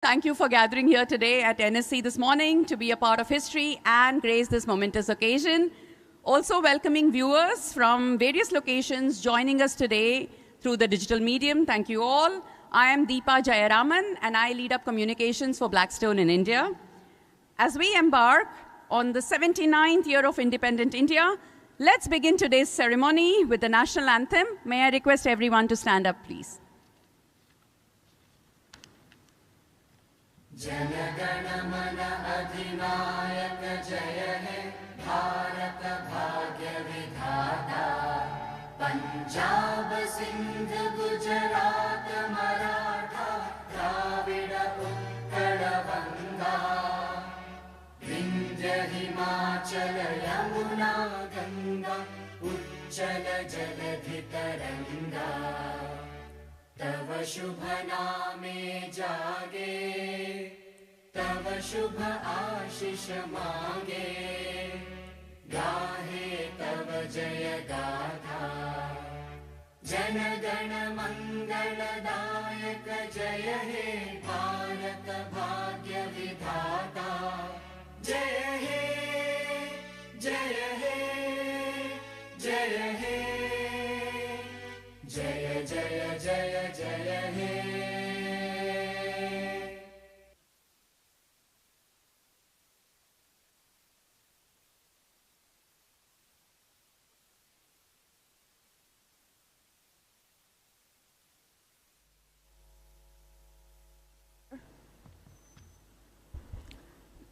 Thank you for gathering here today at NSE this morning to be a part of history and grace this momentous occasion. Also welcoming viewers from various locations joining us today through the digital medium. Thank you all. I am Deepa Jayaraman and I lead up communications for Blackstone in India. As we embark on the 79th year of independent India, let's begin today's ceremony with the national anthem. May I request everyone to stand up, please. Jana Gana मन अधिनायक जय हे भारत भाग्य विधाता पंजाब सिंध गुजरात मराठा द्राविड़ उत्कल गंगा विंध्य हिमाचल यमुना गंगा उच्चल जलधि तरंगा तव शुभ नामे जागे तव शुभ आशीष मांगे गाहे तव जय गाथा जन गण मंगलदायक जय हे भारत भाग्य विधाता जय हे जय हे जय हे जय जय जय जय हे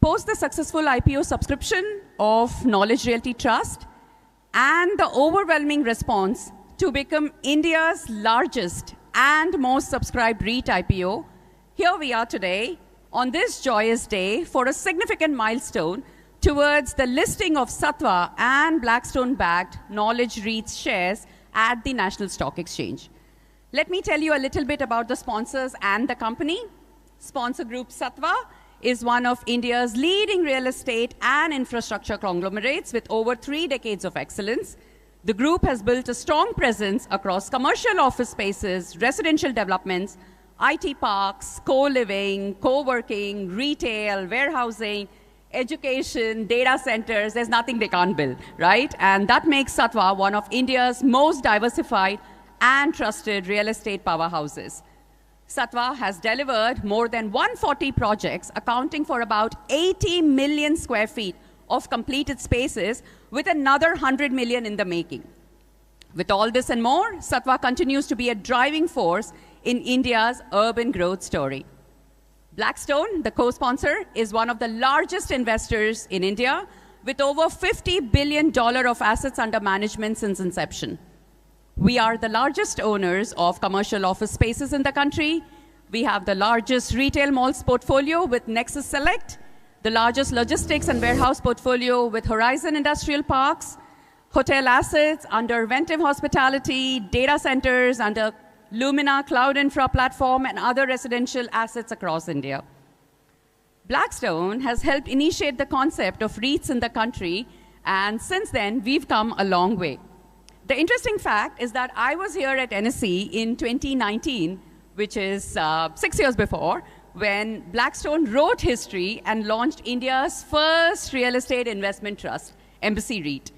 Post the successful IPO subscription of Knowledge Realty Trust and the overwhelming response to become India's largest and most subscribed REIT IPO, here we are today on this joyous day for a significant milestone towards the listing of Sattva and Blackstone-backed Knowledge REIT's shares at the National Stock Exchange. Let me tell you a little bit about the sponsors and the company. Sponsor group Sattva is one of India's leading real estate and infrastructure conglomerates with over 3 decades of excellence. The group has built a strong presence across commercial office spaces, residential developments, IT parks, co-living, co-working, retail, warehousing, education, data centers. There's nothing they can't build, right? And that makes Sattva one of India's most diversified and trusted real estate powerhouses. Sattva has delivered more than 140 projects, accounting for about 80 million square feet of completed spaces, with another 100 million in the making. With all this and more, Sattva continues to be a driving force in India's urban growth story. Blackstone, the co-sponsor, is one of the largest investors in India, with over $50 billion of assets under management since inception. We are the largest owners of commercial office spaces in the country. We have the largest retail malls portfolio with Nexus Select, the largest logistics and warehouse portfolio with Horizon Industrial Parks, hotel assets under Ventive Hospitality, data centers under Lumina Cloud Infra Platform, and other residential assets across India. Blackstone has helped initiate the concept of REITs in the country, and since then, we've come a long way. The interesting fact is that I was here at NSE in 2019, which is 6 years before, when Blackstone wrote history and launched India's first real estate investment trust, Embassy REIT.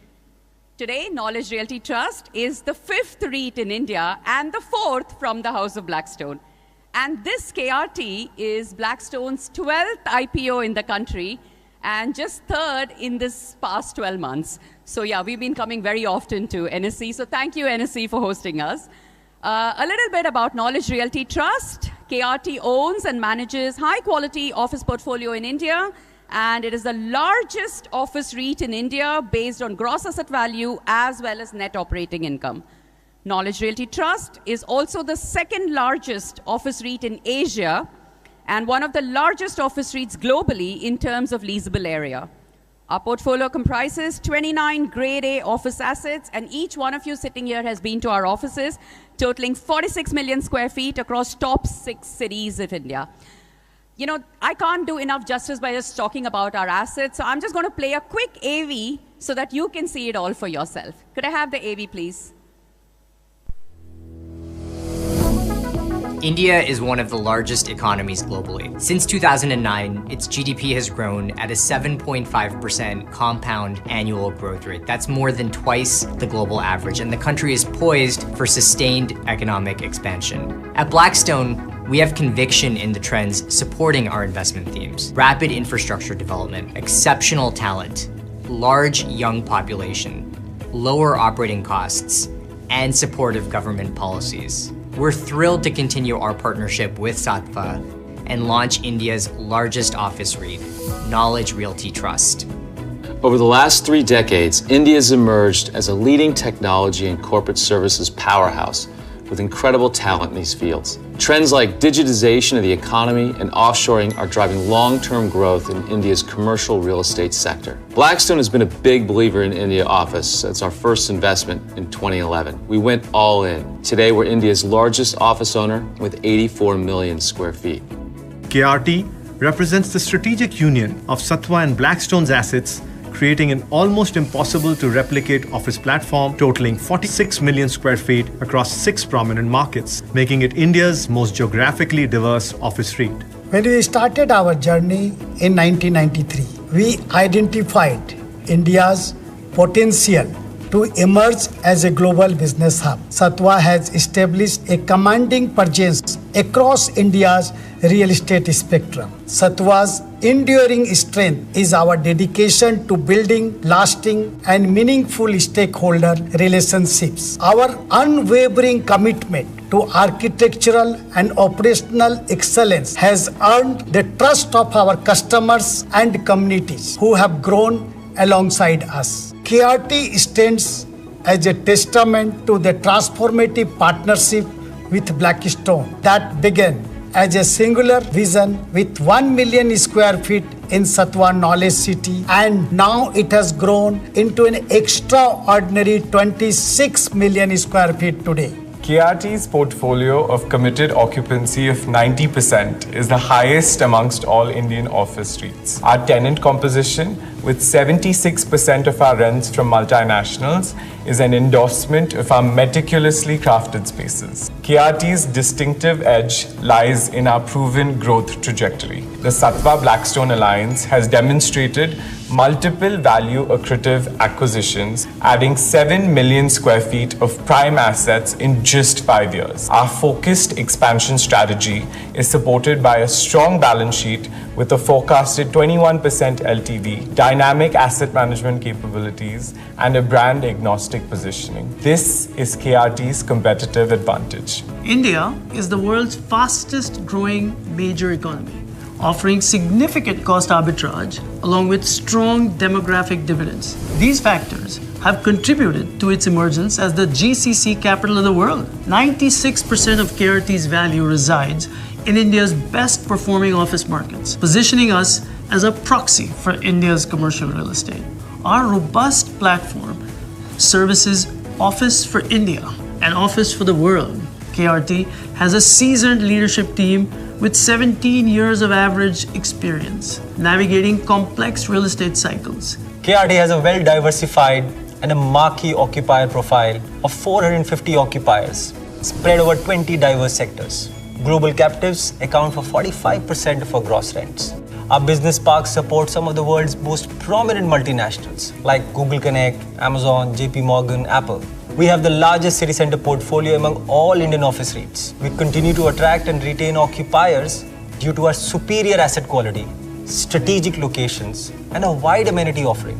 Today, Knowledge Realty Trust is the 5th REIT in India and the 4th from the house of Blackstone. And this KRT is Blackstone's 12th IPO in the country and just 3rd in this past 12 months. So yeah, we've been coming very often to NSE. So thank you, NSE, for hosting us. A little bit about Knowledge Realty Trust. KRT owns and manages high-quality office portfolio in India, and it is the largest office REIT in India based on gross asset value as well as net operating income. Knowledge Realty Trust is also the 2nd largest office REIT in Asia and one of the largest office REITs globally in terms of leasable area. Our portfolio comprises 29 grade A office assets, and each one of you sitting here has been to our offices, totaling 46 million square feet across top 6 cities of India. You know, I can't do enough justice by just talking about our assets, so I'm just going to play a quick AV so that you can see it all for yourself. Could I have the AV, please? India is one of the largest economies globally. Since 2009, its GDP has grown at a 7.5% compound annual growth rate. That's more than twice the global average, and the country is poised for sustained economic expansion. At Blackstone, we have conviction in the trends supporting our investment themes: rapid infrastructure development, exceptional talent, large young population, lower operating costs, and supportive government policies. We're thrilled to continue our partnership with Sattva and launch India's largest office REIT, Knowledge Realty Trust. Over the last 3 decades, India has emerged as a leading technology and corporate services powerhouse with incredible talent in these fields. Trends like digitization of the economy and offshoring are driving long-term growth in India's commercial real estate sector. Blackstone has been a big believer in India office since our first investment in 2011. We went all in. Today, we're India's largest office owner with 84 million square feet. KRT represents the strategic union of Sattva and Blackstone's assets, creating an almost impossible to replicate office platform totaling 46 million square feet across 6 prominent markets, making it India's most geographically diverse office REIT. When we started our journey in 1993, we identified India's potential to emerge as a global business hub. Sattva has established a commanding presence across India's real estate spectrum. Sattva's enduring strength is our dedication to building lasting and meaningful stakeholder relationships. Our unwavering commitment to architectural and operational excellence has earned the trust of our customers and communities who have grown alongside us. KRT stands as a testament to the transformative partnership with Blackstone that began as a singular vision with 1 million square feet in Sattva Knowledge City, and now it has grown into an extraordinary 26 million square feet today. KRT's portfolio of committed occupancy of 90% is the highest amongst all Indian office REITs. Our tenant composition, with 76% of our rents from multinationals, is an endorsement of our meticulously crafted spaces. KRT's distinctive edge lies in our proven growth trajectory. The Sattva Blackstone Alliance has demonstrated multiple value accretive acquisitions, adding 7 million square feet of prime assets in just 5 years. Our focused expansion strategy is supported by a strong balance sheet with a forecasted 21% LTV, dynamic asset management capabilities, and a brand agnostic positioning. This is KRT's competitive advantage. India is the world's fastest growing major economy, offering significant cost arbitrage along with strong demographic dividends. These factors have contributed to its emergence as the GCC capital of the world. 96% of KRT's value resides in India's best performing office markets, positioning us as a proxy for India's commercial real estate. Our robust platform services Office for India and Office for the World. KRT has a seasoned leadership team with 17 years of average experience navigating complex real estate cycles. KRT has a well-diversified and a marquee occupier profile of 450 occupiers spread over 20 diverse sectors. Global captives account for 45% of our gross rents. Our business parks support some of the world's most prominent multinationals like Google Connect, Amazon, JP Morgan, Apple. We have the largest city center portfolio among all Indian office REITs. We continue to attract and retain occupiers due to our superior asset quality, strategic locations, and a wide amenity offering.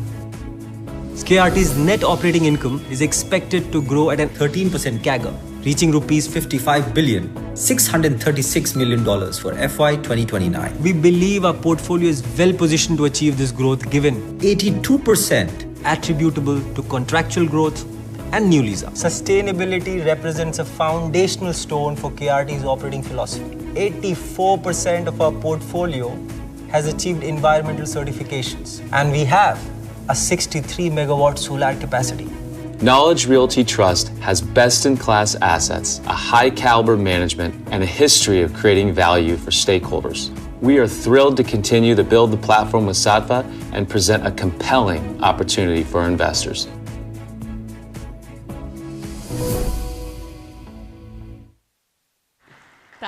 KRT's net operating income is expected to grow at a 13% CAGR, reaching rupees 55 billion, $636 million for FY 2029. We believe our portfolio is well positioned to achieve this growth given 82% attributable to contractual growth and new lease-up. Sustainability represents a foundational stone for KRT's operating philosophy. 84% of our portfolio has achieved environmental certifications, and we have a 63 megawatt solar capacity. Knowledge Realty Trust has best-in-class assets, a high-caliber management, and a history of creating value for stakeholders. We are thrilled to continue to build the platform with Sattva and present a compelling opportunity for our investors.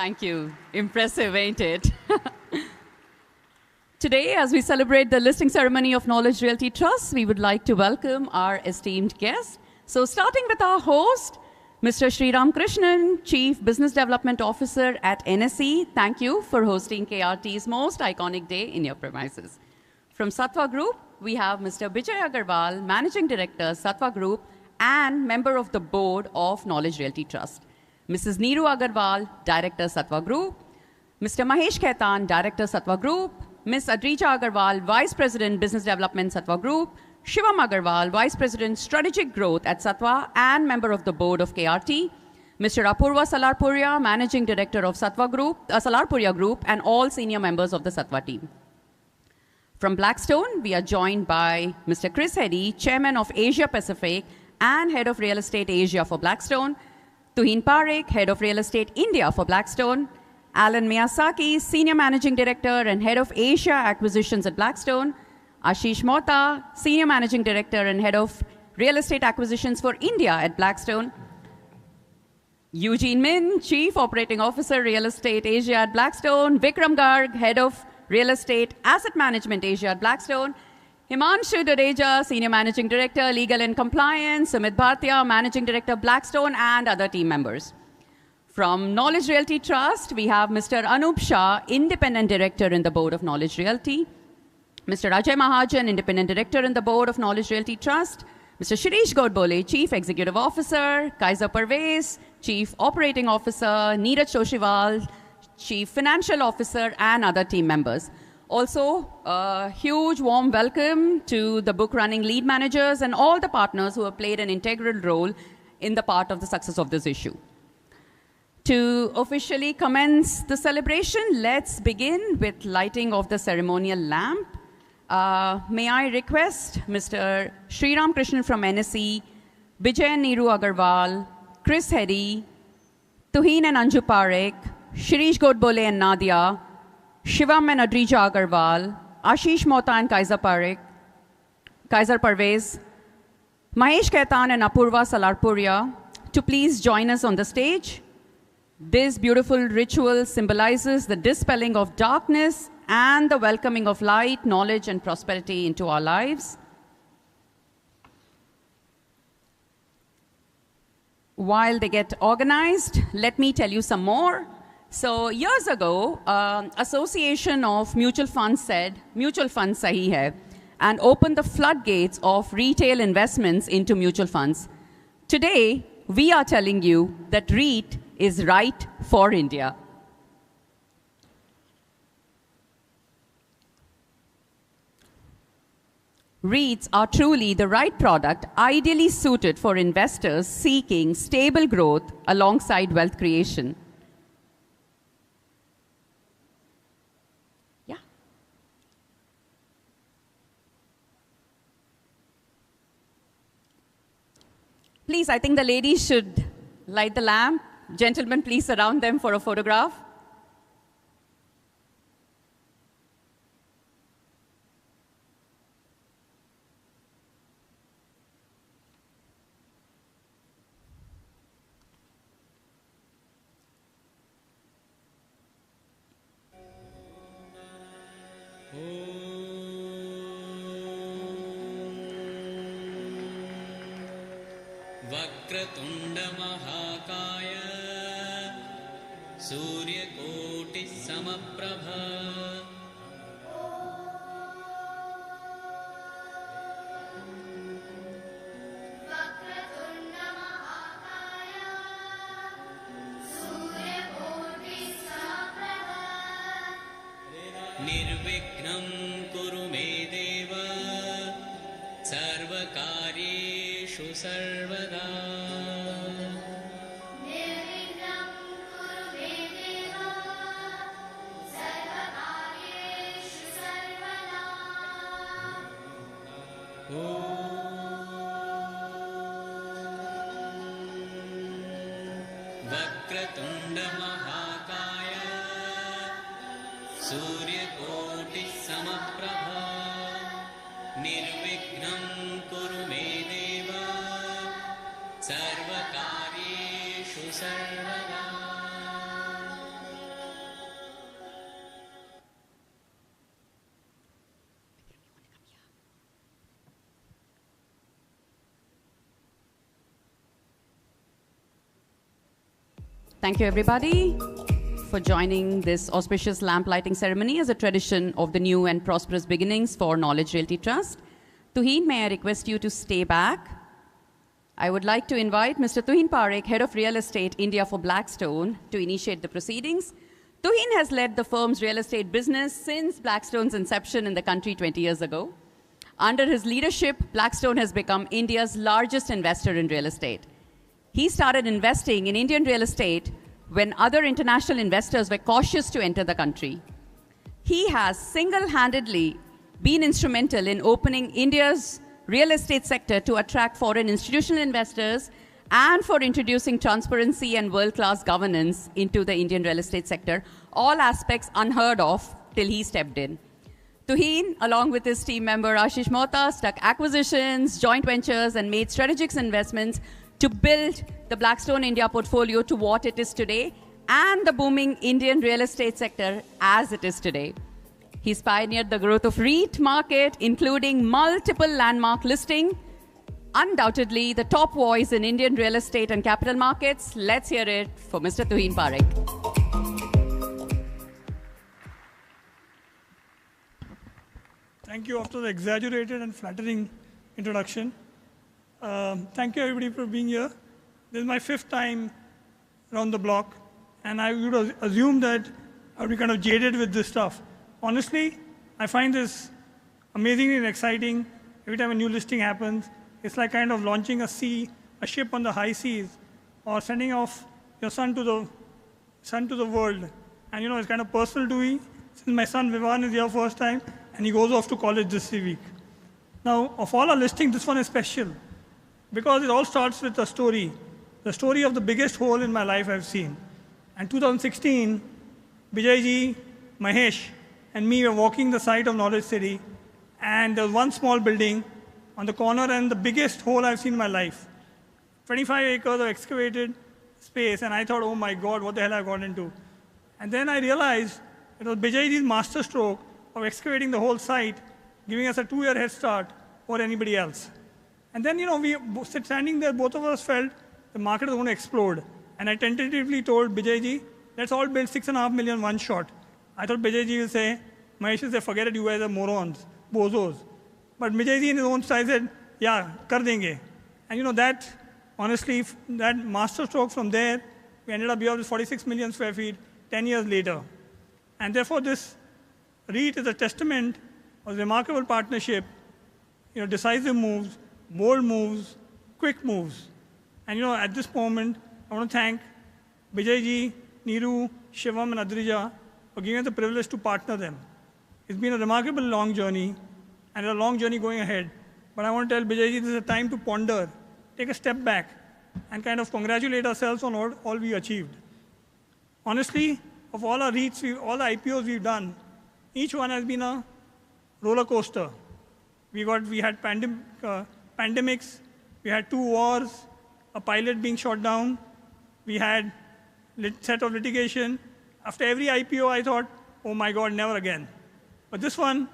Thank you. Impressive, ain't it? Today, as we celebrate the listing ceremony of Knowledge Realty Trust, we would like to welcome our esteemed guests. So starting with our host, Mr. Sriram Krishnan, Chief Business Development Officer at NSE. Thank you for hosting KRT's most iconic day in your premises. From Satwa Group, we have Mr. Bijay Agarwal, Managing Director, Satwa Group, and member of the board of Knowledge Realty Trust. Mrs. Neeru Agarwal, Director, Satwa Group. Mr. Mahesh Khaitan, Director, Satwa Group. Ms. Adrija Agarwal, Vice President, Business Development, Satwa Group. Shivam Agarwal, Vice President, Strategic Growth at Satwa and member of the board of KRT. Mr. Apurva Salarpuria, Managing Director of Satwa Group, Salarpuria Group, and all senior members of the Satwa team. From Blackstone, we are joined by Mr. Chris Heddy, Chairman of Asia Pacific and Head of Real Estate Asia for Blackstone. Tuhin Parekh, Head of Real Estate India for Blackstone. Alan Miyazaki, Senior Managing Director and Head of Asia Acquisitions at Blackstone. Ashish Mohta, Senior Managing Director and Head of Real Estate Acquisitions for India at Blackstone. Eugene Min, Chief Operating Officer, Real Estate Asia at Blackstone. Vikram Garg, Head of Real Estate Asset Management Asia at Blackstone. Himanshu Dadeja, Senior Managing Director, Legal and Compliance. Sumit Bhatia, Managing Director, Blackstone, and other team members. From Knowledge Realty Trust, we have Mr. Anup Shah, Independent Director in the Board of Knowledge Realty. Mr. Ajay Mahajan, Independent Director in the Board of Knowledge Realty Trust. Mr. Shirish Godbole, Chief Executive Officer. Kaiser Parvez, Chief Operating Officer. Neeraj Toshiwal, Chief Financial Officer, and other team members. Also, a huge warm welcome to the book running lead managers and all the partners who have played an integral role in the part of the success of this issue. To officially commence the celebration, let's begin with lighting of the ceremonial lamp. May I request Mr. Sriram Krishnan from NSE, Bijay and Neeru Agarwal, Chris Heddy, Tuhin and Anju Parekh, Shirish Godbole and Nadia, Shivam and Adrija Agarwal, Ashish Mohta and Kaiser Parvez, Mahesh Khaitan and Apurva Salarpuria to please join us on the stage. This beautiful ritual symbolizes the dispelling of darkness and the welcoming of light, knowledge, and prosperity into our lives. While they get organized, let me tell you some more. So years ago, Association of Mutual Funds said, mutual funds sahi hai, and opened the floodgates of retail investments into mutual funds. Today, we are telling you that REIT is right for India. REITs are truly the right product, ideally suited for investors seeking stable growth alongside wealth creation. Yeah. Please, I think the ladies should light the lamp. Gentlemen, please surround them for a photograph. वक्रतुण्ड महाकाय सूर्यकोटि समप्रभ वक्रतुण्ड महाकाय सूर्यकोटि समप्रभ निर्विघ्नं कुरु मे देव सर्वकार्येषु सर्वदा निर्विघ्नं कुरु मे देव सर्वकार्येषु सर्वदा वक्रतुण्ड महाकाय सूर्यकोटि समप्रभ निर्विघ्नं कुरु मे देव सर्वकार्येषु सर्वदा Thank you, everybody, for joining this auspicious lamp lighting ceremony as a tradition of the new and prosperous beginnings for Knowledge Realty Trust. Tuhin, may I request you to stay back? I would like to invite Mr. Tuhin Parekh, Head of Real Estate India for Blackstone, to initiate the proceedings. Tuhin has led the firm's real estate business since Blackstone's inception in the country 20 years ago. Under his leadership, Blackstone has become India's largest investor in real estate. He started investing in Indian real estate when other international investors were cautious to enter the country. He has single-handedly been instrumental in opening India's real estate sector to attract foreign institutional investors and for introducing transparency and world-class governance into the Indian real estate sector, all aspects unheard of till he stepped in. Tuhin, along with his team member Ashish Mohta, stuck acquisitions, joint ventures, and made strategic investments to build the Blackstone India portfolio to what it is today and the booming Indian real estate sector as it is today. He's pioneered the growth of REIT market, including multiple landmark listing. Undoubtedly, the top voice in Indian real estate and capital markets. Let's hear it for Mr. Tuhin Parekh. Thank you after the exaggerated and flattering introduction. Thank you everybody for being here. This is my 5th time around the block, and I would assume that I would be kind of jaded with this stuff. Honestly, I find this amazingly and exciting. Every time a new listing happens, it's like kind of launching a ship on the high seas, or sending off your son to the world. And it's kind of personal to me, since my son Vivan is here first time, and he goes off to college this week. Now, of all our listings, this one is special, because it all starts with a story. The story of the biggest hole in my life I've seen. In 2016, Bijayji, Mahesh, and me were walking the site of Knowledge City, and there was one small building on the corner, and the biggest hole I've seen in my life. 25 acres of excavated space, and I thought, oh my God, what the hell I got into? And then I realized it was Bijayji's masterstroke of excavating the whole site, giving us a 2-year head start over anybody else. And then, we standing there, both of us felt the market was going to explode. And I tentatively told Bijayji, let's all build 6.5 million one shot. I thought Bijayji will say, Mahesh will say, forget it, you guys are morons, bozos. But Bijayji in his own style said, yeah, kar denge. And that, honestly, that masterstroke from there, we ended up here with 46 million square feet 10 years later. And therefore, this REIT is a testament of remarkable partnership, decisive moves, bold moves, quick moves. And at this moment, I want to thank Bijayji, Neeru, Shivam, and Adrija for giving us the privilege to partner them. It's been a remarkable long journey, and a long journey going ahead. But I want to tell Bijayji, this is a time to ponder, take a step back, and kind of congratulate ourselves on all we achieved. Honestly, of all our REITs, all the IPOs we've done, each one has been a roller coaster. We had pandemics, we had 2 wars, a pilot being shot down, we had set of litigation. After every IPO, I thought, oh my God, never again. But this one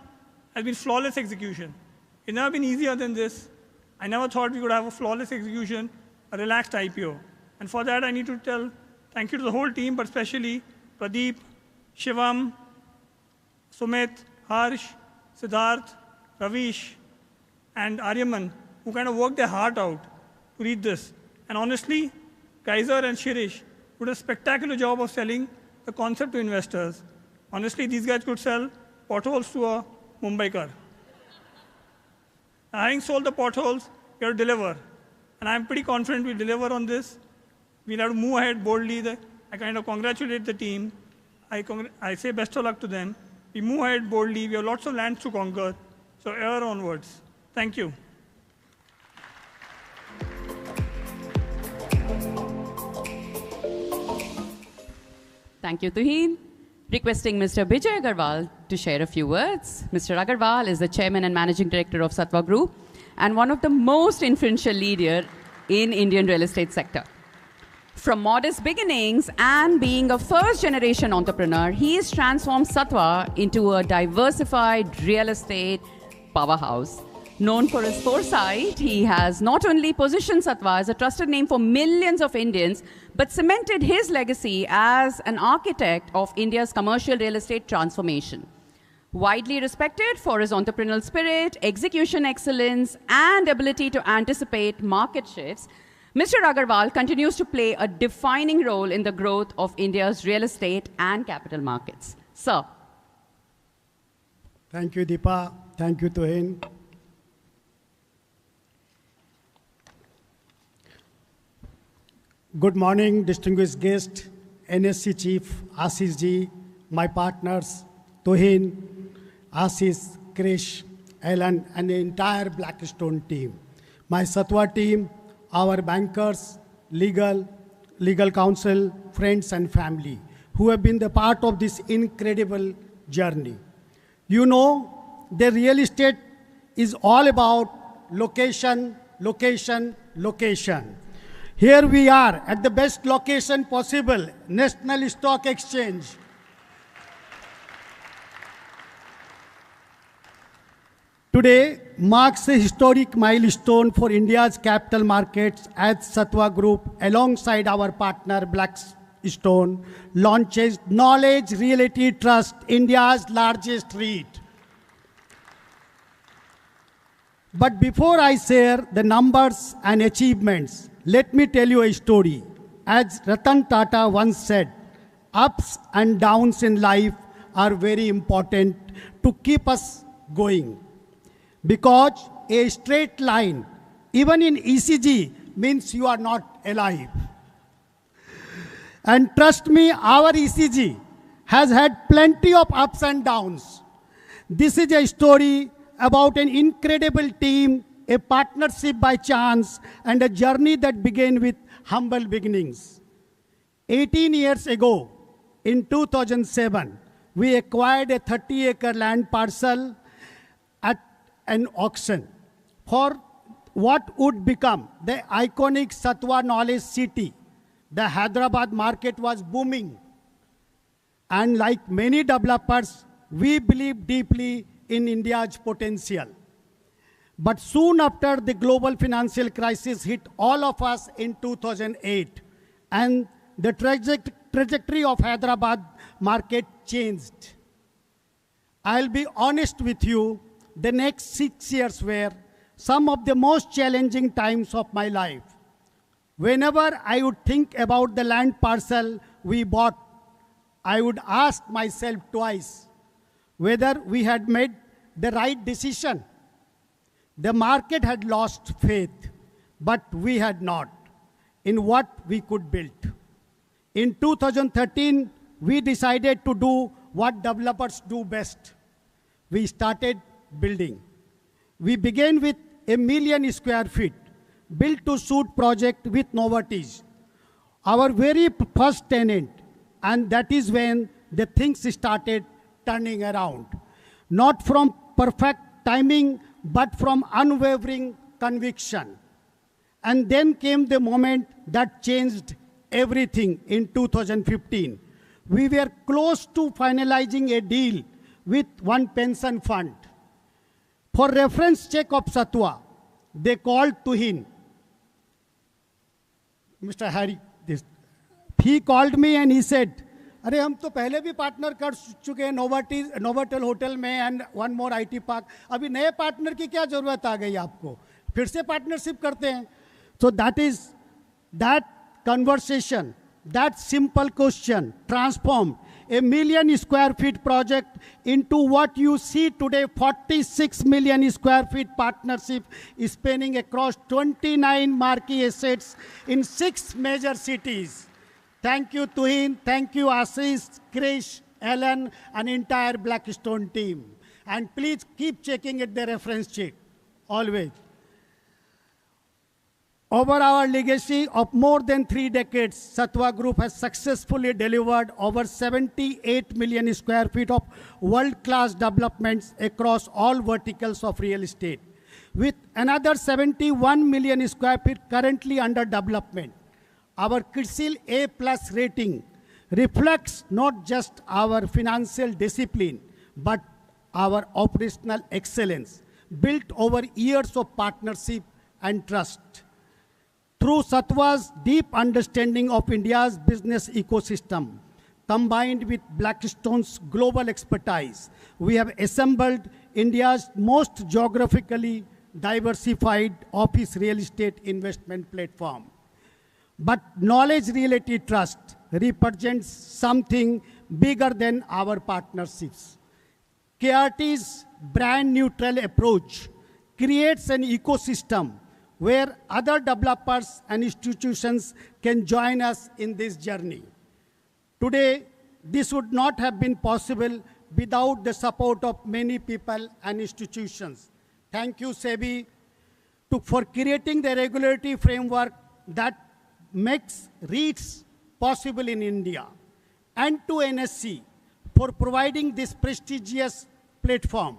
has been flawless execution. It's never been easier than this. I never thought we could have a flawless execution, a relaxed IPO. And for that, I need to tell thank you to the whole team, but especially Pradeep, Shivam, Sumit, Harsh, Siddharth, Ravish, and Aryaman, who kind of worked their heart out to read this. And honestly, Kaiser and Shirish did a spectacular job of selling the concept to investors. Honestly, these guys could sell potholes to a Mumbaikar. Having sold the potholes, we have to deliver. And I'm pretty confident we'll deliver on this. We'll have to move ahead boldly. I kind of congratulate the team. I say best of luck to them. We move ahead boldly. We have lots of lands to conquer. So ever onwards. Thank you. Thank you, Tuhin. Requesting Mr. Bijay Agarwal to share a few words. Mr. Agarwal is the Chairman and Managing Director of Satwa Group and one of the most influential leaders in Indian real estate sector. From modest beginnings and being a first-generation entrepreneur, he has transformed Satwa into a diversified real estate powerhouse. Known for his foresight, he has not only positioned Satwa as a trusted name for millions of Indians, but cemented his legacy as an architect of India's commercial real estate transformation. Widely respected for his entrepreneurial spirit, execution excellence, and ability to anticipate market shifts, Mr. Agarwal continues to play a defining role in the growth of India's real estate and capital markets. Sir. Thank you, Deepa. Thank you, Tuhin. Good morning, distinguished guest, NSE Chief, Ashish Ji, my partners, Tuhin, Ashish, Krish, Alan, and the entire Blackstone team. My Satwa team, our bankers, legal counsel, friends and family, who have been the part of this incredible journey. You know, the real estate is all about location, location, location. Here we are at the best location possible, National Stock Exchange. Today marks a historic milestone for India's capital markets as Satwa Group, alongside our partner Blackstone, launches Knowledge Realty Trust, India's largest REIT. But before I share the numbers and achievements, let me tell you a story. As Ratan Tata once said, ups and downs in life are very important to keep us going. Because a straight line, even in ECG, means you are not alive. And trust me, our ECG has had plenty of ups and downs. This is a story about an incredible team, a partnership by chance, and a journey that began with humble beginnings. 18 years ago, in 2007, we acquired a 30-acre land parcel at an auction for what would become the iconic Satwa Knowledge City. The Hyderabad market was booming. And like many developers, we believe deeply in India's potential. But soon after, the global financial crisis hit all of us in 2008, and the trajectory of Hyderabad market changed. I'll be honest with you, the next 6 years were some of the most challenging times of my life. Whenever I would think about the land parcel we bought, I would ask myself twice whether we had made the right decision. The market had lost faith, but we had not, in what we could build. In 2013, we decided to do what developers do best. We started building. We began with 1 million square feet, built to suit project with novelties. Our very first tenant, and that is when the things started turning around. Not from perfect timing, but from unwavering conviction. And then came the moment that changed everything in 2015. We were close to finalizing a deal with one pension fund. For reference check of Satwa, they called Tuhin. Mr. Harry, he called me and he said, अरे हम तो पहले भी partner कर चुके हैं Novotel hotel में and one more IT park, अभी नए पार्टनर की क्या जरूरत आ गई आपको, फिर से पार्टनरशिप करते हैं. So that conversation, that simple question transformed 1 million square feet project into what you see today, 46 million square feet partnership spanning across 29 marquee assets in 6 major cities. Thank you, Tuhin. Thank you, Ashish, Krish, Alan, and entire Blackstone team. And please keep checking at the reference check, always. Over our legacy of more than 3 decades, Satwa Group has successfully delivered over 78 million square feet of world-class developments across all verticals of real estate, with another 71 million square feet currently under development. Our CRISIL A+ rating reflects not just our financial discipline, but our operational excellence. built over years of partnership and trust. Through Satwa's deep understanding of India's business ecosystem, combined with Blackstone's global expertise, we have assembled India's most geographically diversified office real estate investment platform. But Knowledge Realty Trust represents something bigger than our partnerships. KRT's brand neutral approach creates an ecosystem where other developers and institutions can join us in this journey. Today, this would not have been possible without the support of many people and institutions. Thank you, SEBI, for creating the regulatory framework that makes REITs possible in India, and to NSE for providing this prestigious platform.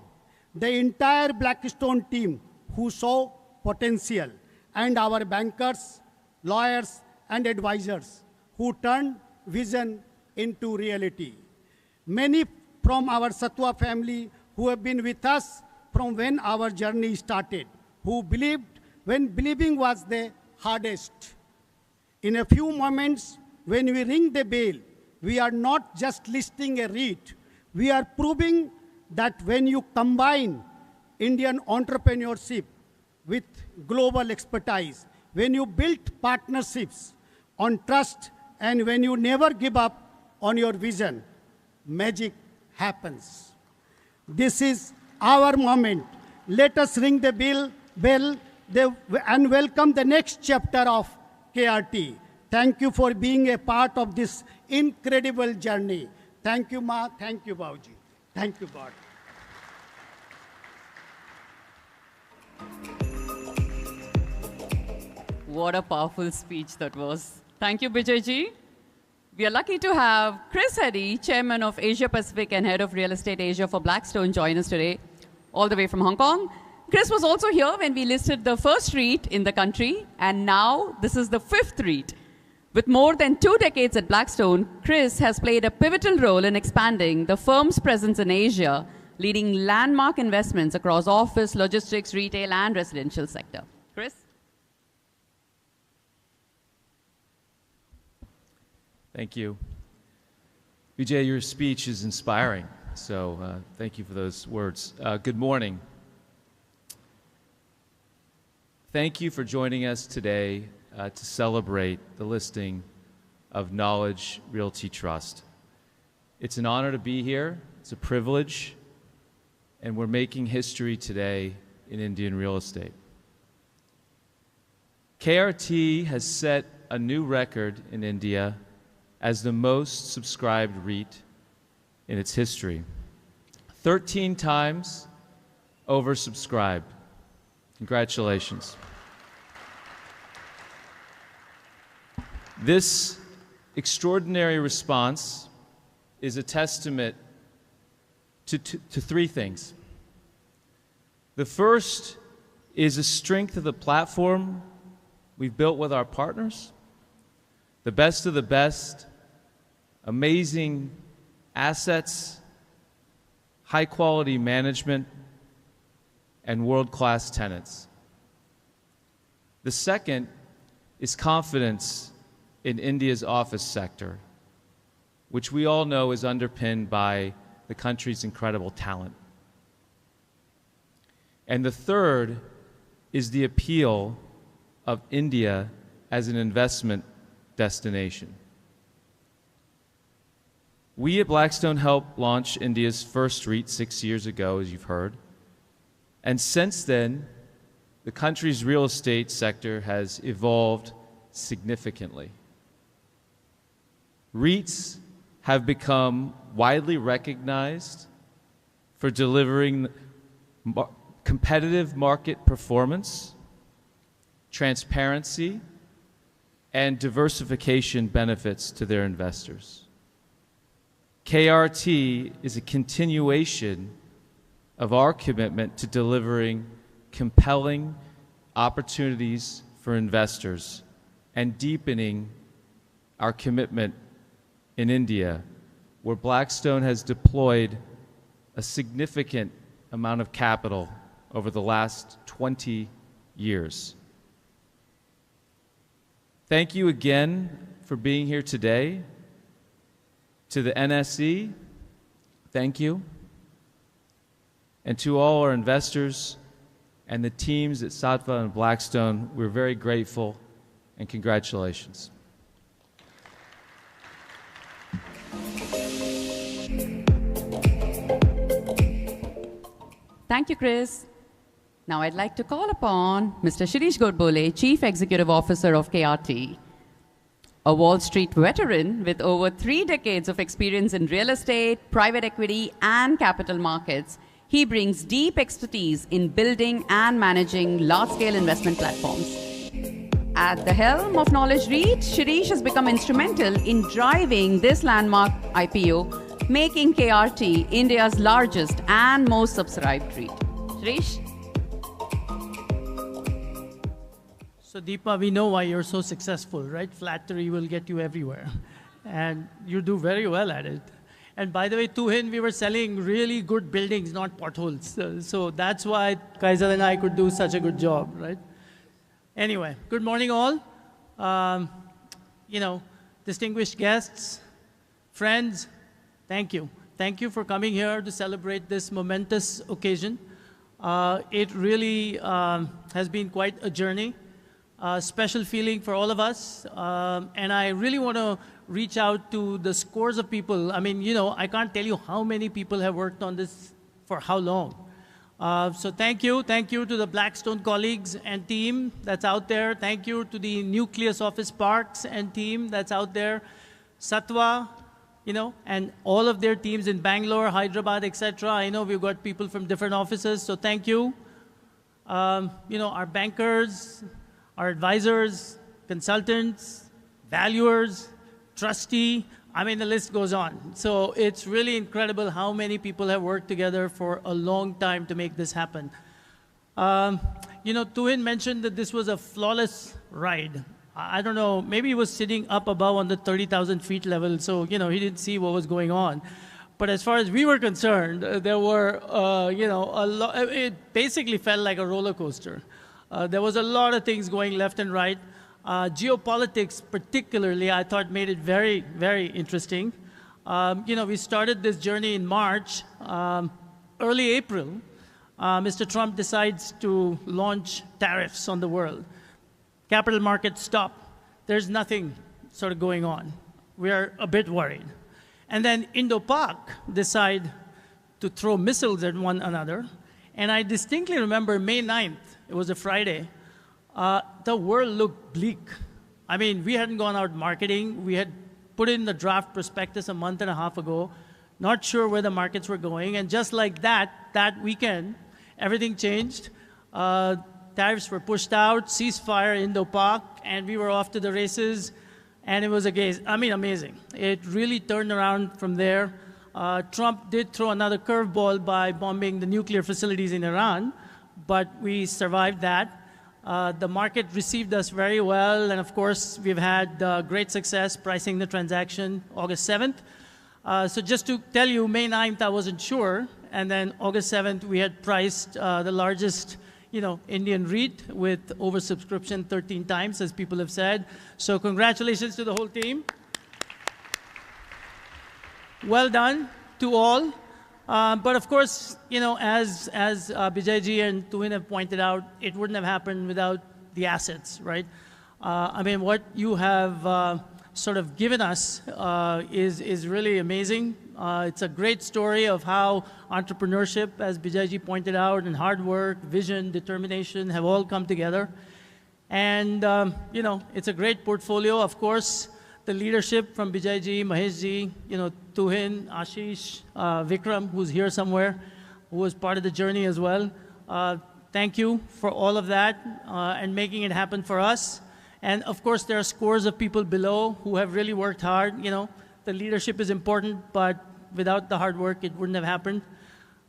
The entire Blackstone team who saw potential, and our bankers, lawyers, and advisors who turned vision into reality. Many from our Satwa family who have been with us from when our journey started, who believed when believing was the hardest. In a few moments, when we ring the bell, we are not just listing a REIT, we are proving that when you combine Indian entrepreneurship with global expertise, when you build partnerships on trust, and when you never give up on your vision, magic happens. This is our moment. Let us ring the bell and welcome the next chapter of KRT. Thank you for being a part of this incredible journey. Thank you, Ma. Thank you, Bauji. Thank you, God. What a powerful speech that was. Thank you, Bijayji. We are lucky to have Chris Heddy, Chairman of Asia Pacific and Head of Real Estate Asia for Blackstone, join us today, all the way from Hong Kong. Chris was also here when we listed the first REIT in the country, and now this is the fifth REIT. With more than 2 decades at Blackstone, Chris has played a pivotal role in expanding the firm's presence in Asia, leading landmark investments across office, logistics, retail, and residential sector. Chris? Thank you. Vijay, your speech is inspiring, so thank you for those words. Good morning. Thank you for joining us today to celebrate the listing of Knowledge Realty Trust. It's an honor to be here. It's a privilege, and we're making history today in Indian real estate. KRT has set a new record in India as the most subscribed REIT in its history. 13 times oversubscribed. Congratulations. This extraordinary response is a testament to three things. The first is the strength of the platform we've built with our partners, the best of the best, amazing assets, high-quality management, and world-class tenants. The second is confidence in India's office sector, which we all know is underpinned by the country's incredible talent. And the third is the appeal of India as an investment destination. We at Blackstone helped launch India's first REIT 6 years ago, as you've heard. And since then, the country's real estate sector has evolved significantly. REITs have become widely recognized for delivering competitive market performance, transparency, and diversification benefits to their investors. KRT is a continuation of our commitment to delivering compelling opportunities for investors and deepening our commitment in India, where Blackstone has deployed a significant amount of capital over the last 20 years. Thank you again for being here today. To the NSE, thank you. And to all our investors and the teams at Satva and Blackstone, we're very grateful and congratulations. Thank you, Chris. Now I'd like to call upon Mr. Shirish Godbole, Chief Executive Officer of KRT. A Wall Street veteran with over 3 decades of experience in real estate, private equity, and capital markets, he brings deep expertise in building and managing large-scale investment platforms. At the helm of Knowledge REIT, Shirish has become instrumental in driving this landmark IPO, making KRT India's largest and most subscribed REIT. Shirish? So Deepa, we know why you're so successful, right? Flattery will get you everywhere. And you do very well at it. And by the way, Tuhin, we were selling really good buildings, not potholes. So that's why Kaizal and I could do such a good job, right? Anyway, good morning all. Distinguished guests, friends, thank you. Thank you for coming here to celebrate this momentous occasion. It really has been quite a journey. Special feeling for all of us. And I really want to reach out to the scores of people. I mean, I can't tell you how many people have worked on this for how long. So thank you. Thank you to the Blackstone colleagues and team that's out there. Thank you to the Nucleus Office Parks and team that's out there. Satwa, and all of their teams in Bangalore, Hyderabad, etc. I know we've got people from different offices, so thank you. Our bankers, our advisors, consultants, valuers, trustee, I mean, the list goes on. So it's really incredible how many people have worked together for a long time to make this happen. Tuhin mentioned that this was a flawless ride. I don't know, maybe he was sitting up above on the 30,000 feet level, so, he didn't see what was going on. But as far as we were concerned, there were, it basically felt like a roller coaster. There was a lot of things going left and right. Geopolitics particularly, I thought made it very, very interesting. We started this journey in March. Early April, Mr. Trump decides to launch tariffs on the world. Capital markets stop. There's nothing sort of going on. We are a bit worried. And then Indo-Pak decide to throw missiles at one another. And I distinctly remember May 9th, it was a Friday, the world looked bleak. I mean, we hadn't gone out marketing. We had put in the draft prospectus a month and a half ago, not sure where the markets were going. And just like that weekend, everything changed. Tariffs were pushed out, ceasefire Indo-Pak, and we were off to the races. And it was amazing. It really turned around from there. Trump did throw another curveball by bombing the nuclear facilities in Iran, but we survived that. The market received us very well, and of course, we've had great success pricing the transaction August 7th. So just to tell you, May 9th, I wasn't sure, and then August 7th, we had priced the largest Indian REIT with oversubscription 13 times, as people have said. So congratulations to the whole team. Well done to all. But of course, as Bijayji and Tuhin have pointed out, it wouldn't have happened without the assets, right? What you have sort of given us is really amazing. It's a great story of how entrepreneurship, as Bijayji pointed out, and hard work, vision, determination have all come together. And, it's a great portfolio. Of course, the leadership from Bijayji, Maheshji, Tuhin, Ashish, Vikram, who's here somewhere, who was part of the journey as well. Thank you for all of that and making it happen for us. And of course, there are scores of people below who have really worked hard. The leadership is important, but without the hard work, it wouldn't have happened.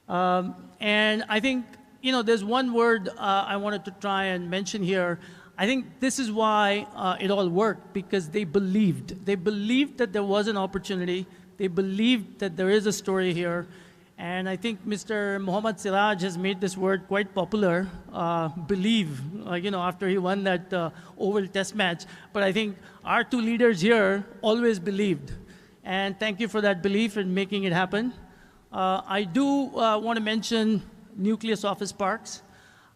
And I think, there's one word I wanted to try and mention here. I think this is why it all worked, because they believed. They believed that there was an opportunity. They believed that there is a story here. And I think Mr. Mohammad Siraj has made this word quite popular, believe, after he won that Oval Test match. But I think our two leaders here always believed. And thank you for that belief in making it happen. I do want to mention Nucleus Office Parks.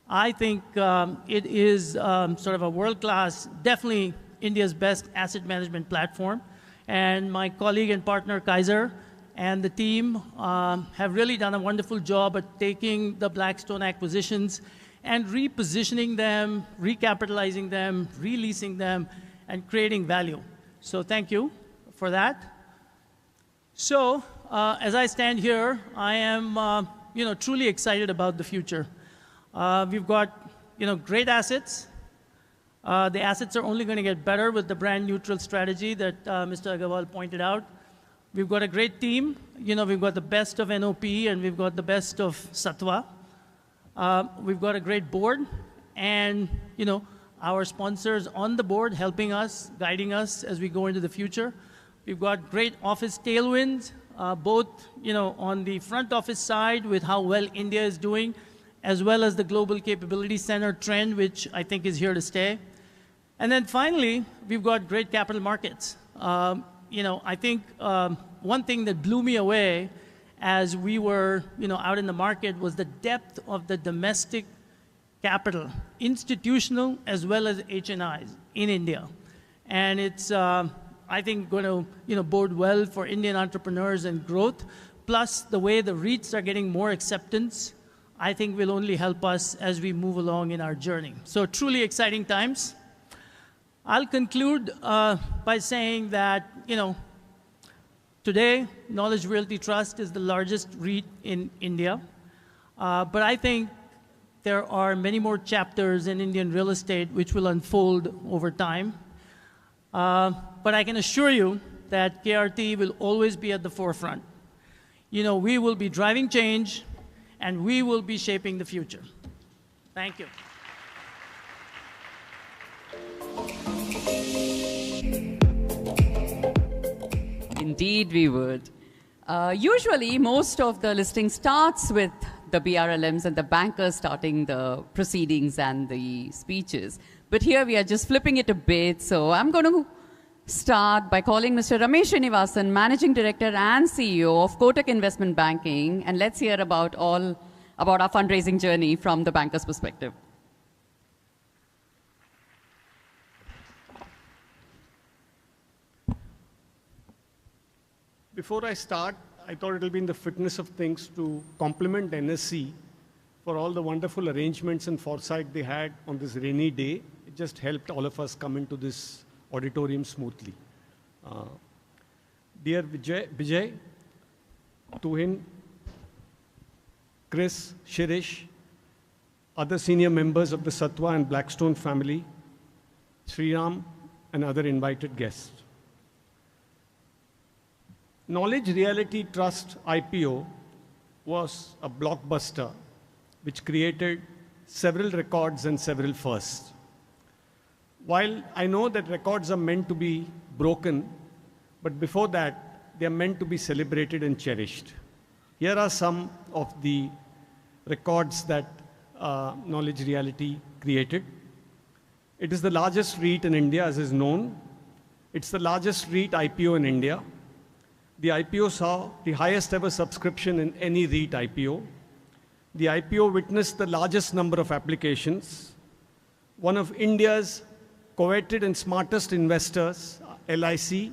I think it is sort of a world-class, definitely India's best asset management platform. And my colleague and partner, Kaiser, and the team have really done a wonderful job at taking the Blackstone acquisitions and repositioning them, recapitalizing them, releasing them, and creating value. So thank you for that. So as I stand here, I am truly excited about the future. We've got great assets. The assets are only going to get better with the brand neutral strategy that Mr. Agarwal pointed out. We've got a great team. We've got the best of NOP and we've got the best of Satwa. We've got a great board and, our sponsors on the board helping us, guiding us as we go into the future. We've got great office tailwinds, both, on the front office side with how well India is doing, as well as the Global Capability Center trend, which I think is here to stay. And then finally, we've got great capital markets. I think one thing that blew me away as we were, out in the market was the depth of the domestic capital, institutional as well as HNIs in India. And it's, I think, going to, bode well for Indian entrepreneurs and growth. Plus, the way the REITs are getting more acceptance, I think will only help us as we move along in our journey. So truly exciting times. I'll conclude by saying that, today, Knowledge Realty Trust is the largest REIT in India. But I think there are many more chapters in Indian real estate which will unfold over time. But I can assure you that KRT will always be at the forefront. We will be driving change, and we will be shaping the future. Thank you. Indeed, we would. Usually, most of the listing starts with the BRLMs and the bankers starting the proceedings and the speeches. But here we are just flipping it a bit. So I'm going to start by calling Mr. Ramesh Srinivasan, Managing Director and CEO of Kotak Investment Banking. And let's hear about our fundraising journey from the banker's perspective. Before I start, I thought it will be in the fitness of things to compliment NSE for all the wonderful arrangements and foresight they had on this rainy day. It just helped all of us come into this auditorium smoothly. Dear Vijay, Tuhin, Chris, Shirish, other senior members of the Satwa and Blackstone family, Sriram, and other invited guests. Knowledge Realty Trust IPO was a blockbuster which created several records and several firsts. While I know that records are meant to be broken, but before that, they are meant to be celebrated and cherished. Here are some of the records that Knowledge Realty created. It is the largest REIT in India, as is known. It's the largest REIT IPO in India. The IPO saw the highest ever subscription in any REIT IPO. The IPO witnessed the largest number of applications. One of India's coveted and smartest investors, LIC,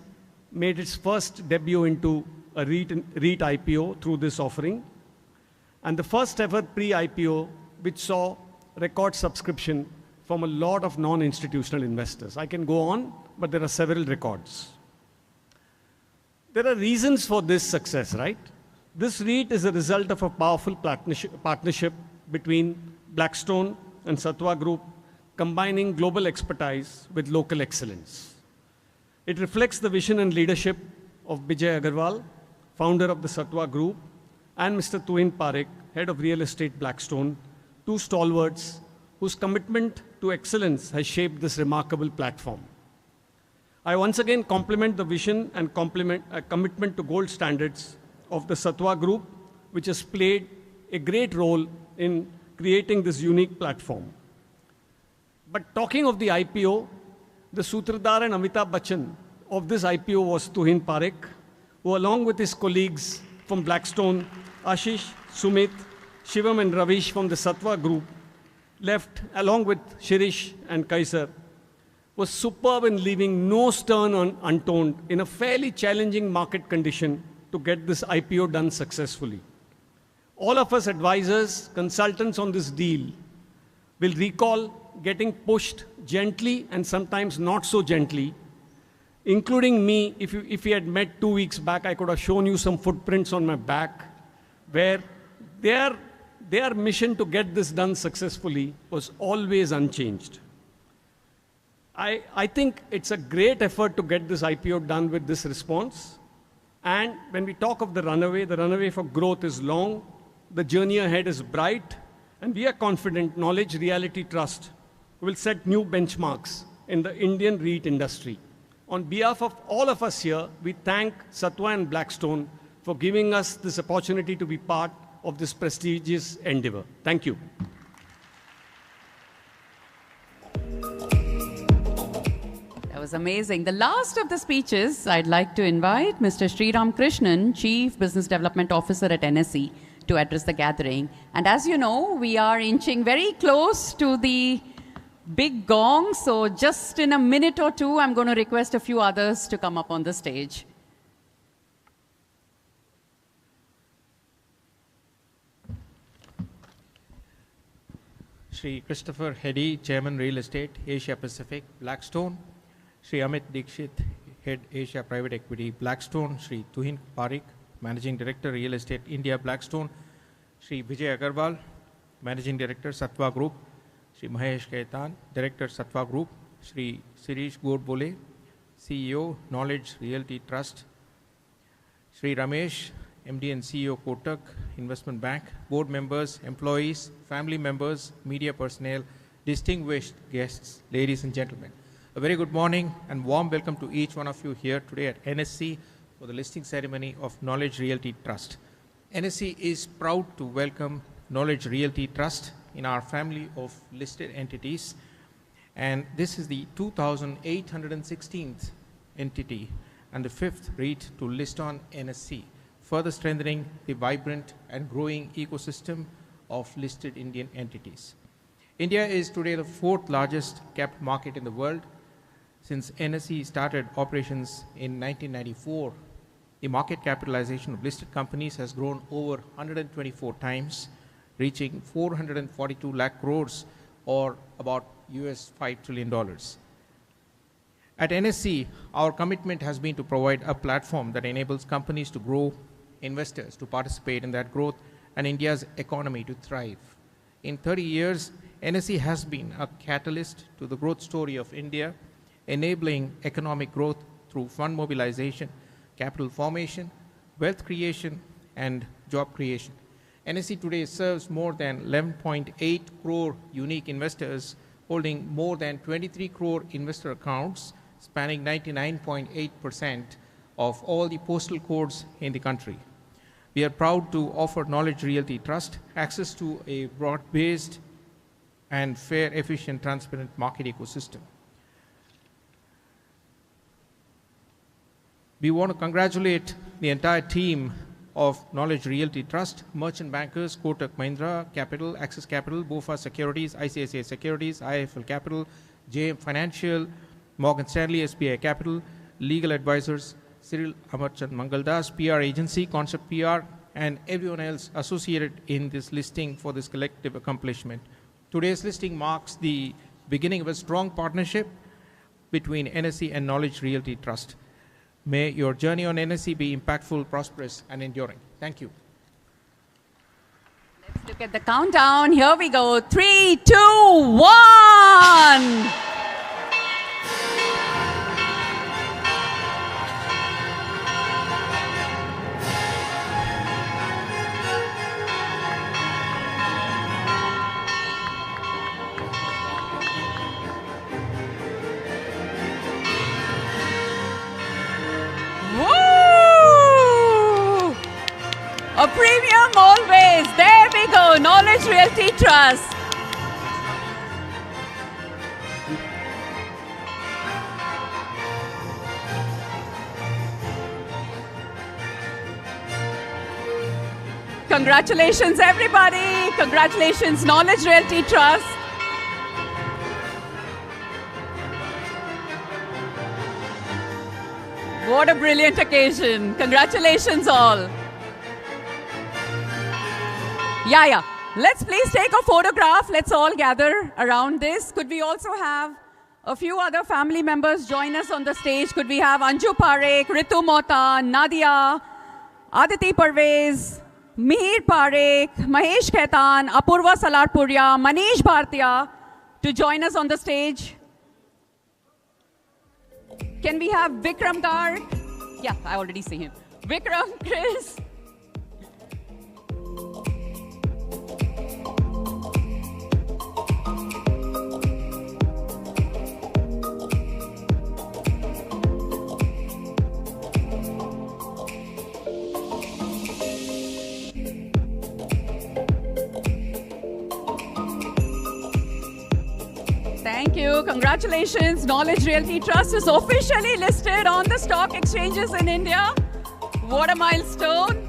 made its first debut into a REIT IPO through this offering. And the first ever pre-IPO, which saw record subscription from a lot of non-institutional investors. I can go on, but there are several records. There are reasons for this success, right? This REIT is a result of a powerful partnership between Blackstone and Satwa Group, combining global expertise with local excellence. It reflects the vision and leadership of Bijay Agarwal, founder of the Satwa Group, and Mr. Tuhin Parekh, head of real estate Blackstone, two stalwarts whose commitment to excellence has shaped this remarkable platform. I once again compliment the vision and commitment to gold standards of the Satwa Group, which has played a great role in creating this unique platform. But talking of the IPO, the Sutradhar and Amitabh Bachchan of this IPO was Tuhin Parekh, who along with his colleagues from Blackstone, Ashish, Sumit, Shivam and Ravish from the Satwa group, left along with Shirish and Kaisar, was superb in leaving no stone unturned in a fairly challenging market condition to get this IPO done successfully. All of us advisors, consultants on this deal will recall getting pushed gently and sometimes not so gently, including me. If we had met 2 weeks back, I could have shown you some footprints on my back where their mission to get this done successfully was always unchanged. I think it's a great effort to get this IPO done with this response. And when we talk of the runaway for growth is long, the journey ahead is bright, and we are confident Knowledge Realty Trust will set new benchmarks in the Indian REIT industry. On behalf of all of us here, we thank Satwa and Blackstone for giving us this opportunity to be part of this prestigious endeavor. Thank you. That was amazing. The last of the speeches, I'd like to invite Mr. Sriram Krishnan, Chief Business Development Officer at NSE, to address the gathering. And as you know, we are inching very close to the big gong, so just in a minute or two, I'm going to request a few others to come up on the stage. Shri Christopher Heddy, Chairman Real Estate, Asia Pacific, Blackstone. Shri Amit Dikshit, Head Asia Private Equity, Blackstone. Shri Tuhin Parekh, Managing Director, Real Estate, India, Blackstone. Shri Vijay Agarwal, Managing Director, Satwa Group. Shri Mahesh Kaitan, Director, Satwa Group. Shri Sirish Godbole, CEO, Knowledge Realty Trust. Shri Ramesh, MD and CEO, Kotak Investment Bank. Board members, employees, family members, media personnel, distinguished guests, ladies and gentlemen. A very good morning and warm welcome to each one of you here today at NSE for the listing ceremony of Knowledge Realty Trust. NSE is proud to welcome Knowledge Realty Trust in our family of listed entities, and this is the 2,816th entity and the 5th REIT to list on NSE, further strengthening the vibrant and growing ecosystem of listed Indian entities. India is today the 4th largest capped market in the world. Since NSE started operations in 1994, the market capitalization of listed companies has grown over 124 times, reaching 442 lakh crores or about $5 trillion. At NSE, our commitment has been to provide a platform that enables companies to grow, investors to participate in that growth, and India's economy to thrive. In 30 years, NSE has been a catalyst to the growth story of India, enabling economic growth through fund mobilization, capital formation, wealth creation, and job creation. NSE today serves more than 11.8 crore unique investors, holding more than 23 crore investor accounts, spanning 99.8% of all the postal codes in the country. We are proud to offer Knowledge Realty Trust access to a broad-based and fair, efficient, transparent market ecosystem. We want to congratulate the entire team of Knowledge Realty Trust, merchant bankers, Kotak Mahindra Capital, Axis Capital, BofA Securities, ICICI Securities, IIFL Capital, JM Financial, Morgan Stanley, SBI Capital, legal advisors, Cyril Amarchand Mangaldas, PR agency, Concept PR, and everyone else associated in this listing for this collective accomplishment. Today's listing marks the beginning of a strong partnership between NSE and Knowledge Realty Trust. May your journey on NSE be impactful, prosperous, and enduring. Thank you. Let's look at the countdown. Here we go. 3, 2, 1. A premium Trust. Congratulations, everybody. Congratulations, Knowledge Realty Trust. What a brilliant occasion. Congratulations, all. Yeah. Let's please take a photograph. Let's all gather around this. Could we also have a few other family members join us on the stage? Could we have Anju Parekh, Ritu Mota, Nadia, Aditi Parvez, Mihir Parekh, Mahesh Khaitan, Apurva Salarpuria, Manish Bhartiya to join us on the stage? Can we have Vikram Garg? Yeah, I already see him. Vikram, Chris. Thank you. Congratulations. Knowledge Realty Trust is officially listed on the stock exchanges in India. What a milestone.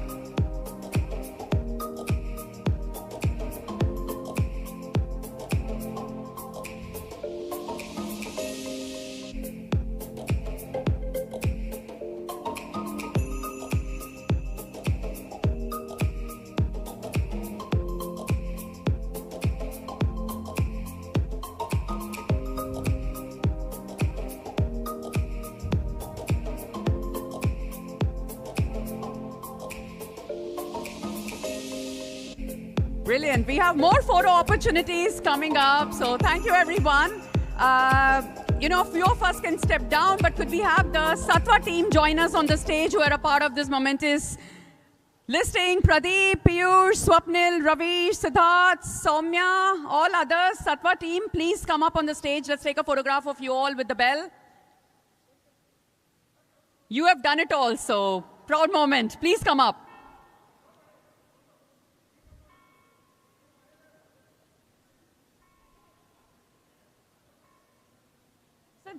Brilliant. We have more photo opportunities coming up. So thank you, everyone. A few of us can step down, but could we have the Sattva team join us on the stage who are a part of this momentous listing? Pradeep, Piyush, Swapnil, Ravish, Siddharth, Soumya, all others. Sattva team, please come up on the stage. Let's take a photograph of you all with the bell. You have done it all, so proud moment. Please come up.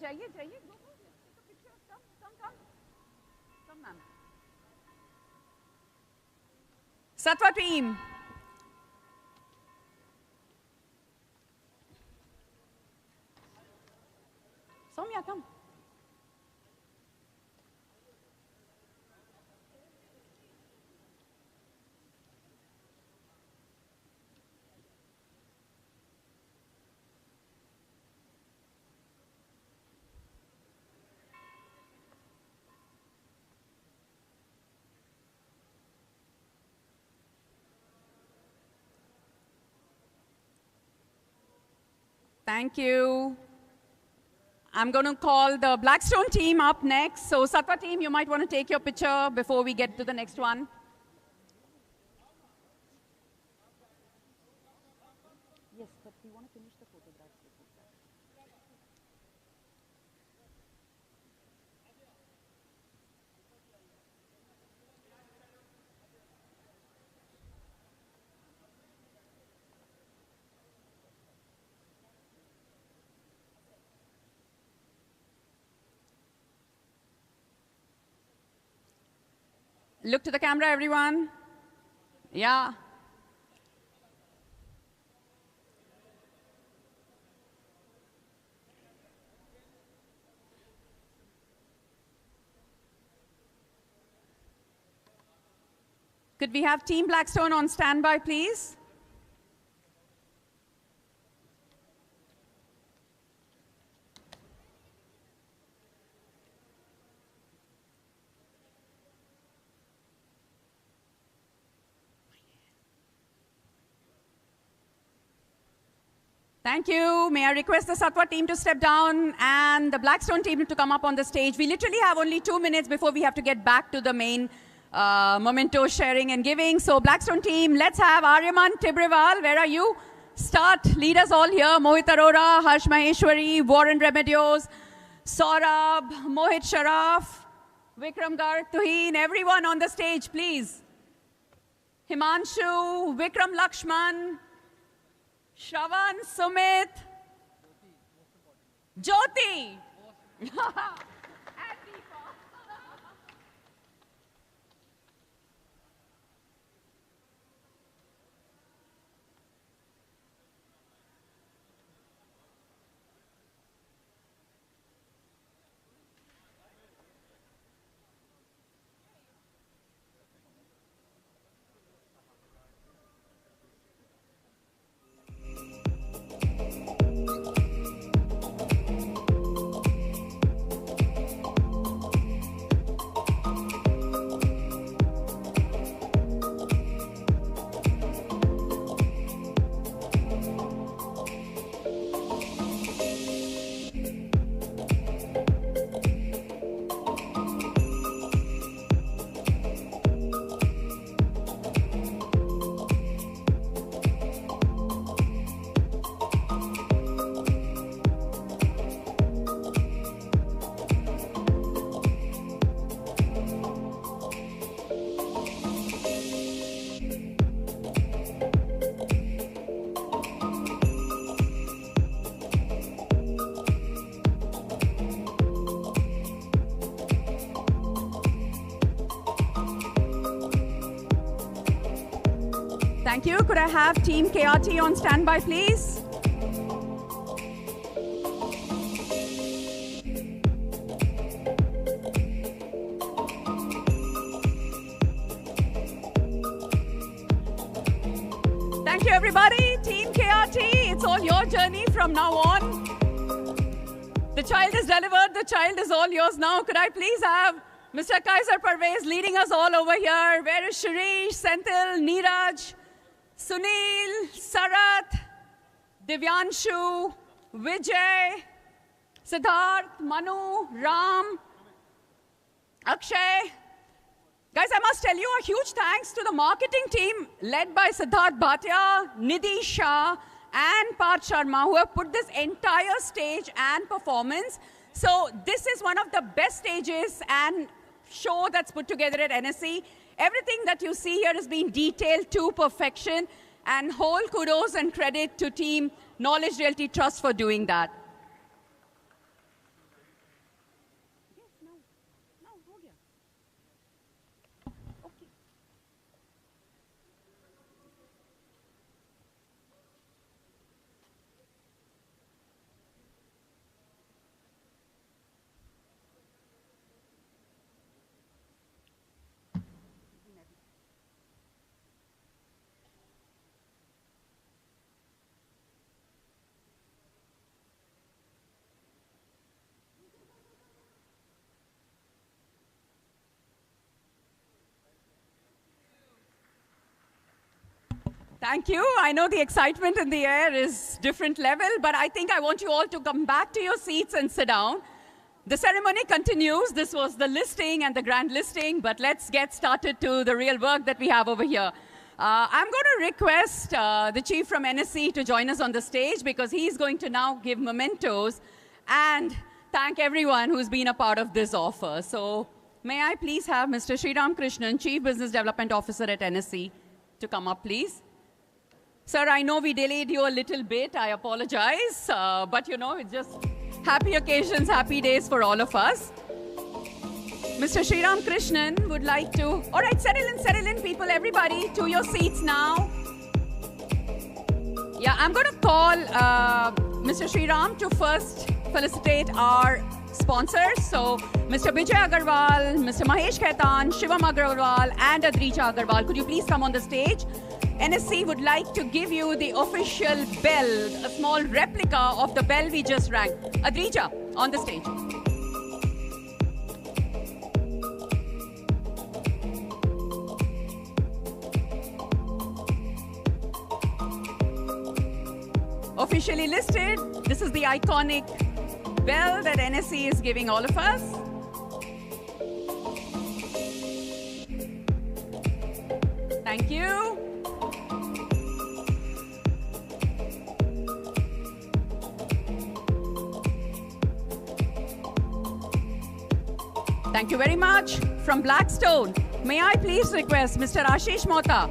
जाइए go take a picture. Come ma'am. Sattva team. Soumya, come. Thank you. I'm going to call the Blackstone team up next. So Sattva team, you might want to take your picture before we get to the next one. Yes, but we want to finish the photographs. Look to the camera, everyone. Yeah. Could we have Team Blackstone on standby, please? Thank you. May I request the Sattva team to step down and the Blackstone team to come up on the stage. We literally have only 2 minutes before we have to get back to the main memento sharing and giving. So Blackstone team, let's have Aryaman Tibrival. Where are you? Start. Lead us all here. Mohit Arora, Harsh Maheshwari, Warren Remedios, Saurabh, Mohit Sharaf, Vikram Garg, Tuhin, everyone on the stage, please. Himanshu, Vikram Lakshman, Shravan, Sumit, Jyoti. Thank you. Could I have Team KRT on standby, please? Thank you, everybody. Team KRT, it's all your journey from now on. The child is delivered. The child is all yours now. Could I please have Mr. Kaiser Parvez leading us all over here? Where is Shirish, Senthil, Neeraj, Sunil, Sarath, Divyanshu, Vijay, Siddharth, Manu, Ram, Akshay. Guys, I must tell you a huge thanks to the marketing team led by Siddharth Bhatia, Nidhi Shah, and Parth Sharma, who have put this entire stage and performance. So this is one of the best stages and show that's put together at NSE. Everything that you see here has been detailed to perfection, and whole kudos and credit to Team Knowledge Realty Trust for doing that. Thank you. I know the excitement in the air is different level, but I think I want you all to come back to your seats and sit down. The ceremony continues. This was the listing and the grand listing, but let's get started to the real work that we have over here. I'm going to request the chief from NSE to join us on the stage because he's going to now give mementos and thank everyone who's been a part of this offer. So may I please have Mr. Sriram Krishnan, Chief Business Development Officer at NSE, to come up, please. Sir, I know we delayed you a little bit. I apologize. But, you know, it's just happy occasions, happy days for all of us. Mr. Sriram Krishnan would like to... All right, settle in, people. Everybody, to your seats now. Yeah, I'm going to call Mr. Sriram to first felicitate our sponsors. So, Mr. Vijay Agarwal, Mr. Mahesh Khaitan, Shivam Agarwal, and Adrija Agarwal. Could you please come on the stage? NSE would like to give you the official bell, a small replica of the bell we just rang. Adrija, on the stage. Officially listed, this is the iconic bell that NSE is giving all of us. Thank you. Thank you very much. From Blackstone, may I please request Mr. Ashish Mohta,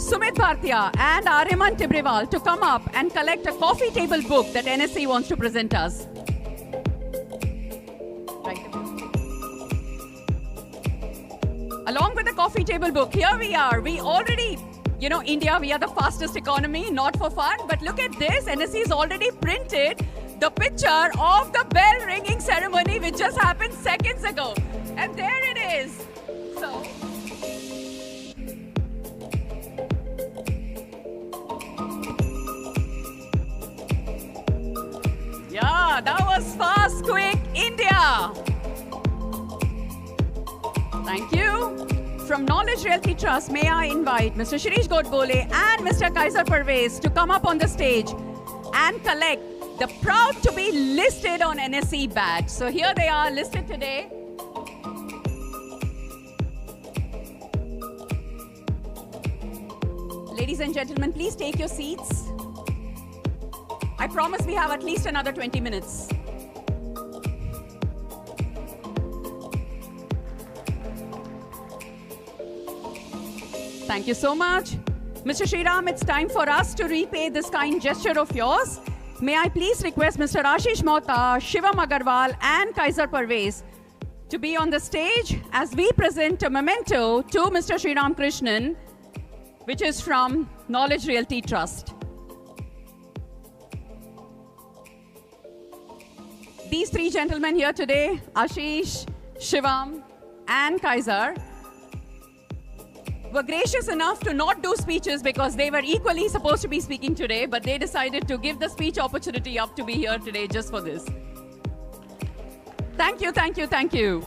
Sumit Bhartia and Ariman Tibrewal to come up and collect a coffee table book that NSE wants to present us. Right. Along with the coffee table book, here we are. We already, India, we are the fastest economy, not for fun, but look at this. NSE has already printed the picture of the bell ringing ceremony which just happened seconds ago. And there it is. So, yeah, that was fast, quick, India. Thank you. From Knowledge Realty Trust, may I invite Mr. Shirish Godbole and Mr. Kaiser Parvez to come up on the stage and collect the proud to be listed on NSE badge. So here they are listed today. Ladies and gentlemen, please take your seats. I promise we have at least another 20 minutes. Thank you so much. Mr. Sriram, it's time for us to repay this kind gesture of yours. May I please request Mr. Ashish Mohta, Shivam Agarwal, and Kaiser Parvez to be on the stage as we present a memento to Mr. Sriram Krishnan, which is from Knowledge Realty Trust. These three gentlemen here today, Ashish, Shivam, and Kaiser, were gracious enough to not do speeches because they were equally supposed to be speaking today, but they decided to give the speech opportunity up to be here today just for this. Thank you, thank you, thank you.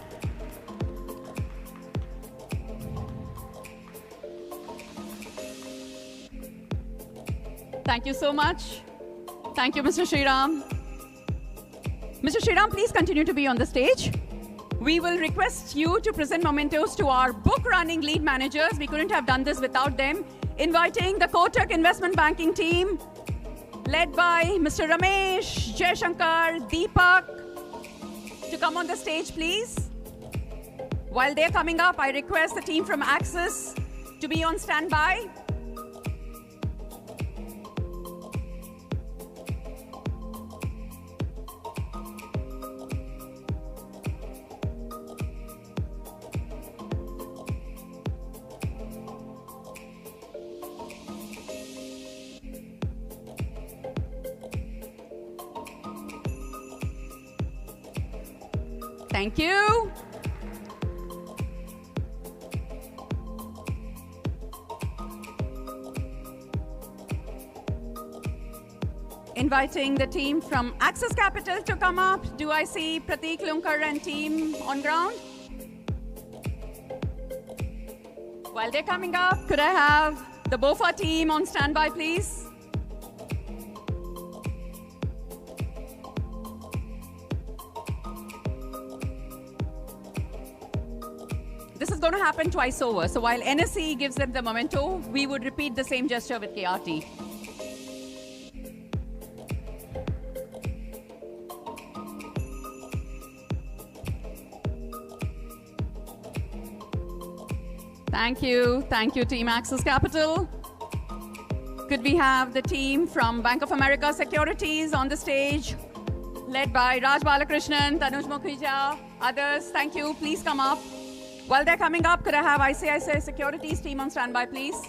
Thank you so much. Thank you, Mr. Sriram. Mr. Sriram, please continue to be on the stage. We will request you to present mementos to our book-running lead managers. We couldn't have done this without them. Inviting the Kotak Investment Banking team, led by Mr. Ramesh, Jaishankar, Deepak, to come on the stage, please. While they're coming up, I request the team from Axis to be on standby. Thank you. Inviting the team from Axis Capital to come up. Do I see Prateek Lunkar and team on ground? While they're coming up, could I have the BOFA team on standby, please? This is going to happen twice over. So while NSE gives them the memento, we would repeat the same gesture with KRT. Thank you. Thank you, Team Axis Capital. Could we have the team from Bank of America Securities on the stage, led by Raj Balakrishnan, Tanuj Mukhija, others? Thank you. Please come up. While they're coming up, could I have ICICI Securities team on standby, please?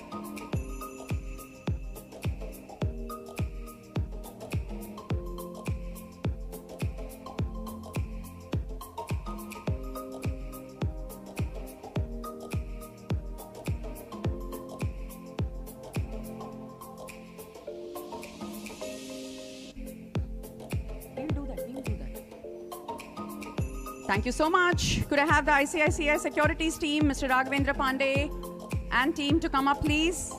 Thank you so much. Could I have the ICICI Securities team, Mr. Raghavendra Pandey, and team to come up, please?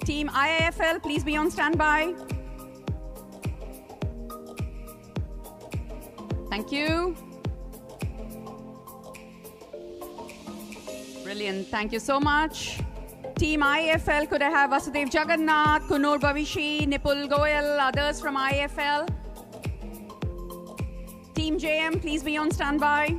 Team IIFL, please be on standby. Thank you. Brilliant. Thank you so much. Team IIFL, could I have Vasudev Jagannath, Kunur Bhavishi, Nipul Goyal, others from IIFL? Team JM, please be on standby.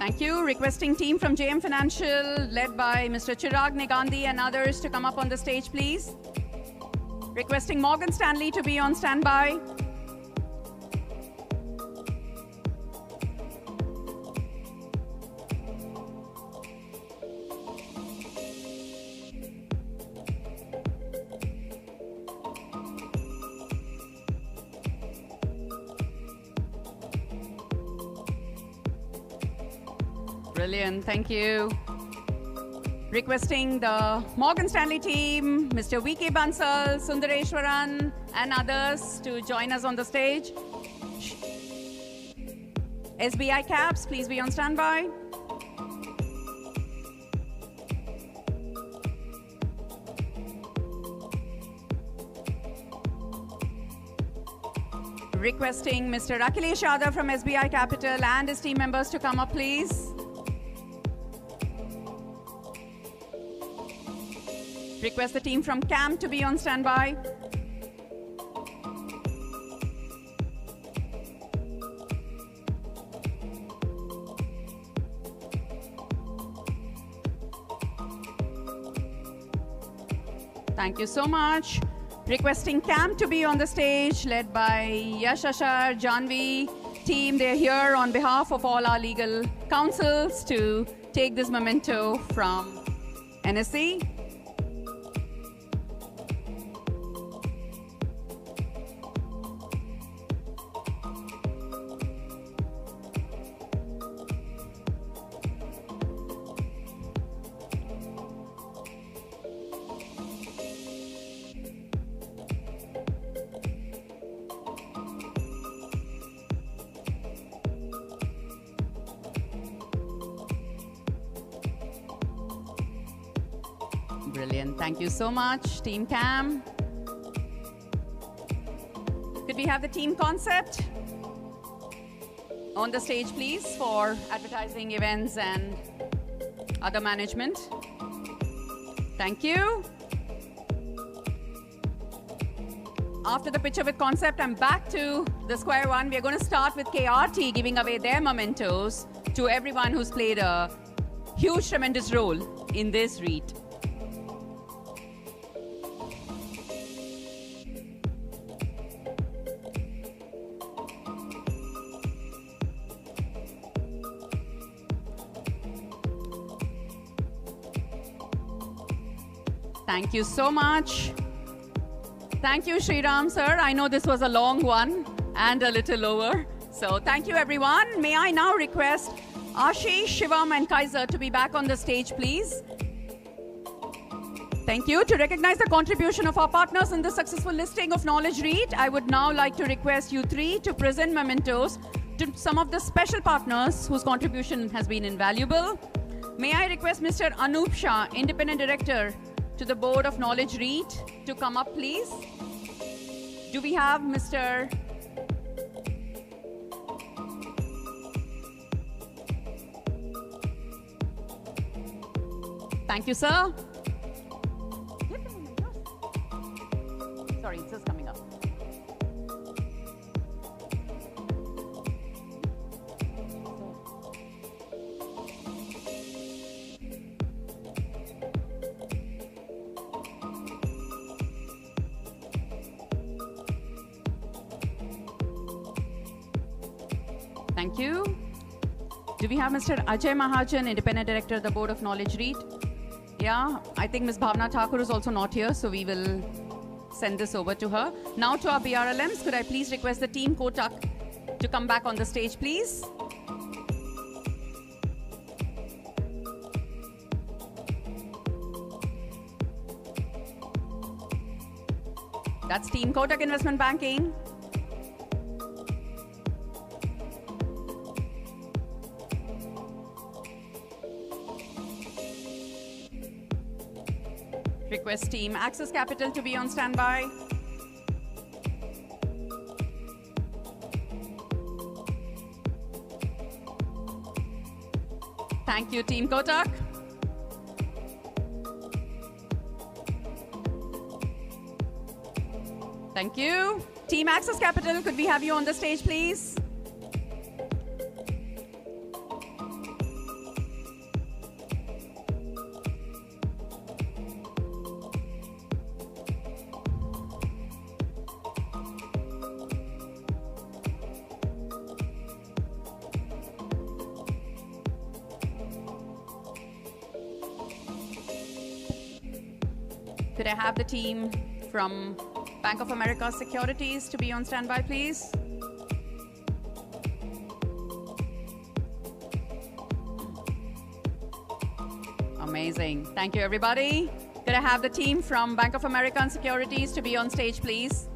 Thank you. Requesting team from JM Financial, led by Mr. Chirag Negandhi and others to come up on the stage, please. Requesting Morgan Stanley to be on standby. Brilliant, thank you. Requesting the Morgan Stanley team, Mr. V.K. Bansal, Sundareshwaran, and others to join us on the stage. SBI Caps, please be on standby. Requesting Mr. Akhilesh Yadav from SBI Capital and his team members to come up, please. Request the team from CAM to be on standby. Thank you so much. Requesting CAM to be on the stage, led by Yash Ashar, Janvi team. They're here on behalf of all our legal counsels to take this memento from NSE. Brilliant. Thank you so much, Team CAM. Could we have the team concept on the stage, please, for advertising, events, and other management? Thank you. After the picture with concept, I'm back to the square one. We're going to start with KRT giving away their mementos to everyone who's played a huge, tremendous role in this REIT. Thank you so much. Thank you, Sriram, sir. I know this was a long one and a little lower. So thank you, everyone. May I now request Ashish, Shivam, and Kaiser to be back on the stage, please. Thank you. To recognize the contribution of our partners in the successful listing of Knowledge REIT, I would now like to request you three to present mementos to some of the special partners whose contribution has been invaluable. May I request Mr. Anup Shah, Independent Director to the Board of Knowledge REIT, to come up, please. Do we have Mr. Thank you, sir. Sorry, it's just coming up. Thank you. Do we have Mr. Ajay Mahajan, Independent Director of the Board of Knowledge REIT? Yeah, I think Ms. Bhavna Thakur is also not here, so we will send this over to her. Now to our BRLMs, could I please request the team Kotak to come back on the stage, please? That's Team Kotak Investment Banking. Request Team Access Capital to be on standby. Thank you, Team Kotak. Thank you. Team Access Capital, could we have you on the stage, please? Could I have the team from Bank of America Securities to be on standby, please? Amazing. Thank you, everybody. Could I have the team from Bank of America Securities to be on stage, please?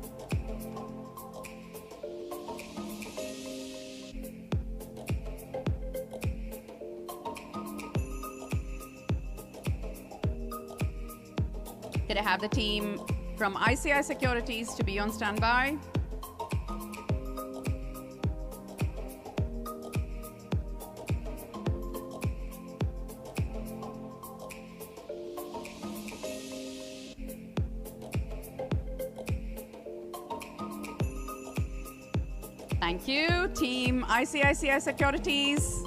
Could I have the team from ICI Securities to be on standby? Thank you. Team ICICI Securities.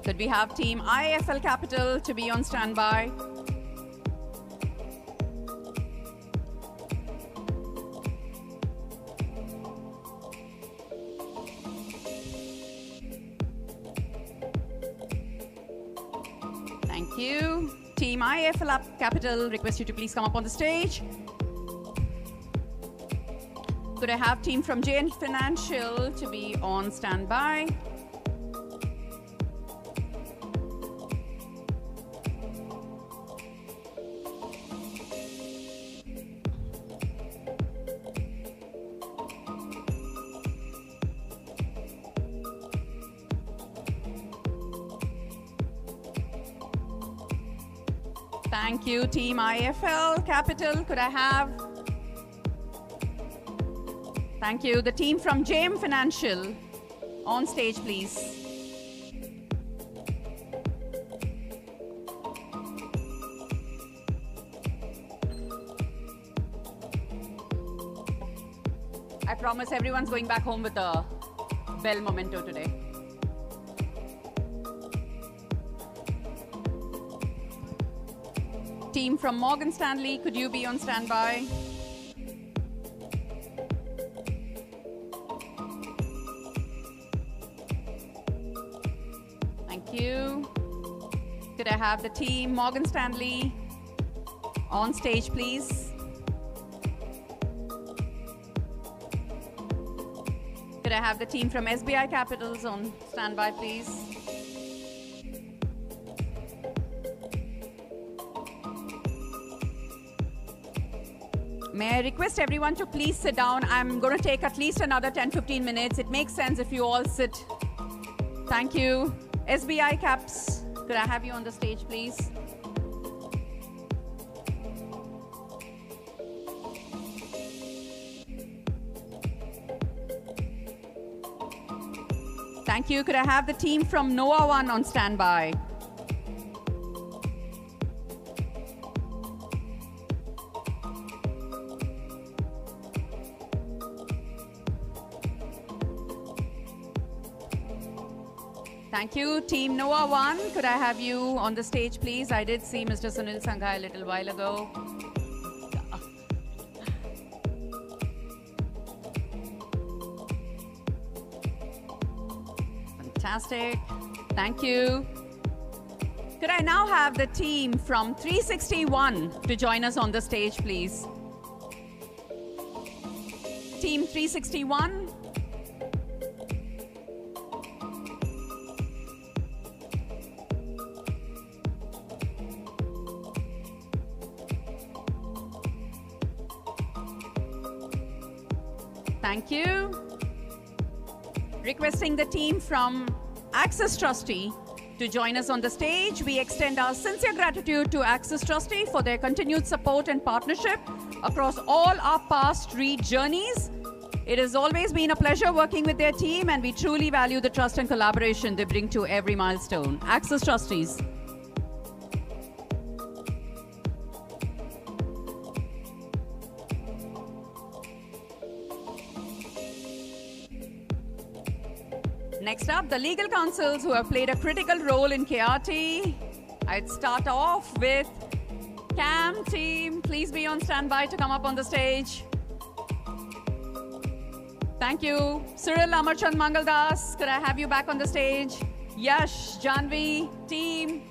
Could we have team IIFL Capital to be on standby? Thank you. Team IIFL Capital, request you to please come up on the stage. Could I have team from JN Financial to be on standby? Thank you, team IFL Capital. Could I have? Thank you. The team from JM Financial on stage, please. I promise everyone's going back home with a bell memento today. Team from Morgan Stanley, could you be on standby? Thank you. Could I have the team Morgan Stanley on stage, please? Could I have the team from SBI Capitals on standby, please? May I request everyone to please sit down? I'm going to take at least another 10-15 minutes. It makes sense if you all sit. Thank you. SBI Caps, could I have you on the stage, please? Thank you. Could I have the team from Noah One on standby? Thank you. Team Noah One, could I have you on the stage, please? I did see Mr. Sunil Sanghai a little while ago. Fantastic. Thank you. Could I now have the team from 361 to join us on the stage, please? Team 361. Thank you. Requesting the team from Access Trustee to join us on the stage. We extend our sincere gratitude to Access Trustee for their continued support and partnership across all our past REIT journeys. It has always been a pleasure working with their team, and we truly value the trust and collaboration they bring to every milestone. Access Trustees. Next up, the legal counsels who have played a critical role in KRT. I'd start off with CAM team. Please be on standby to come up on the stage. Thank you. Cyril Amarchand Mangaldas, could I have you back on the stage? Yash, Janvi, team.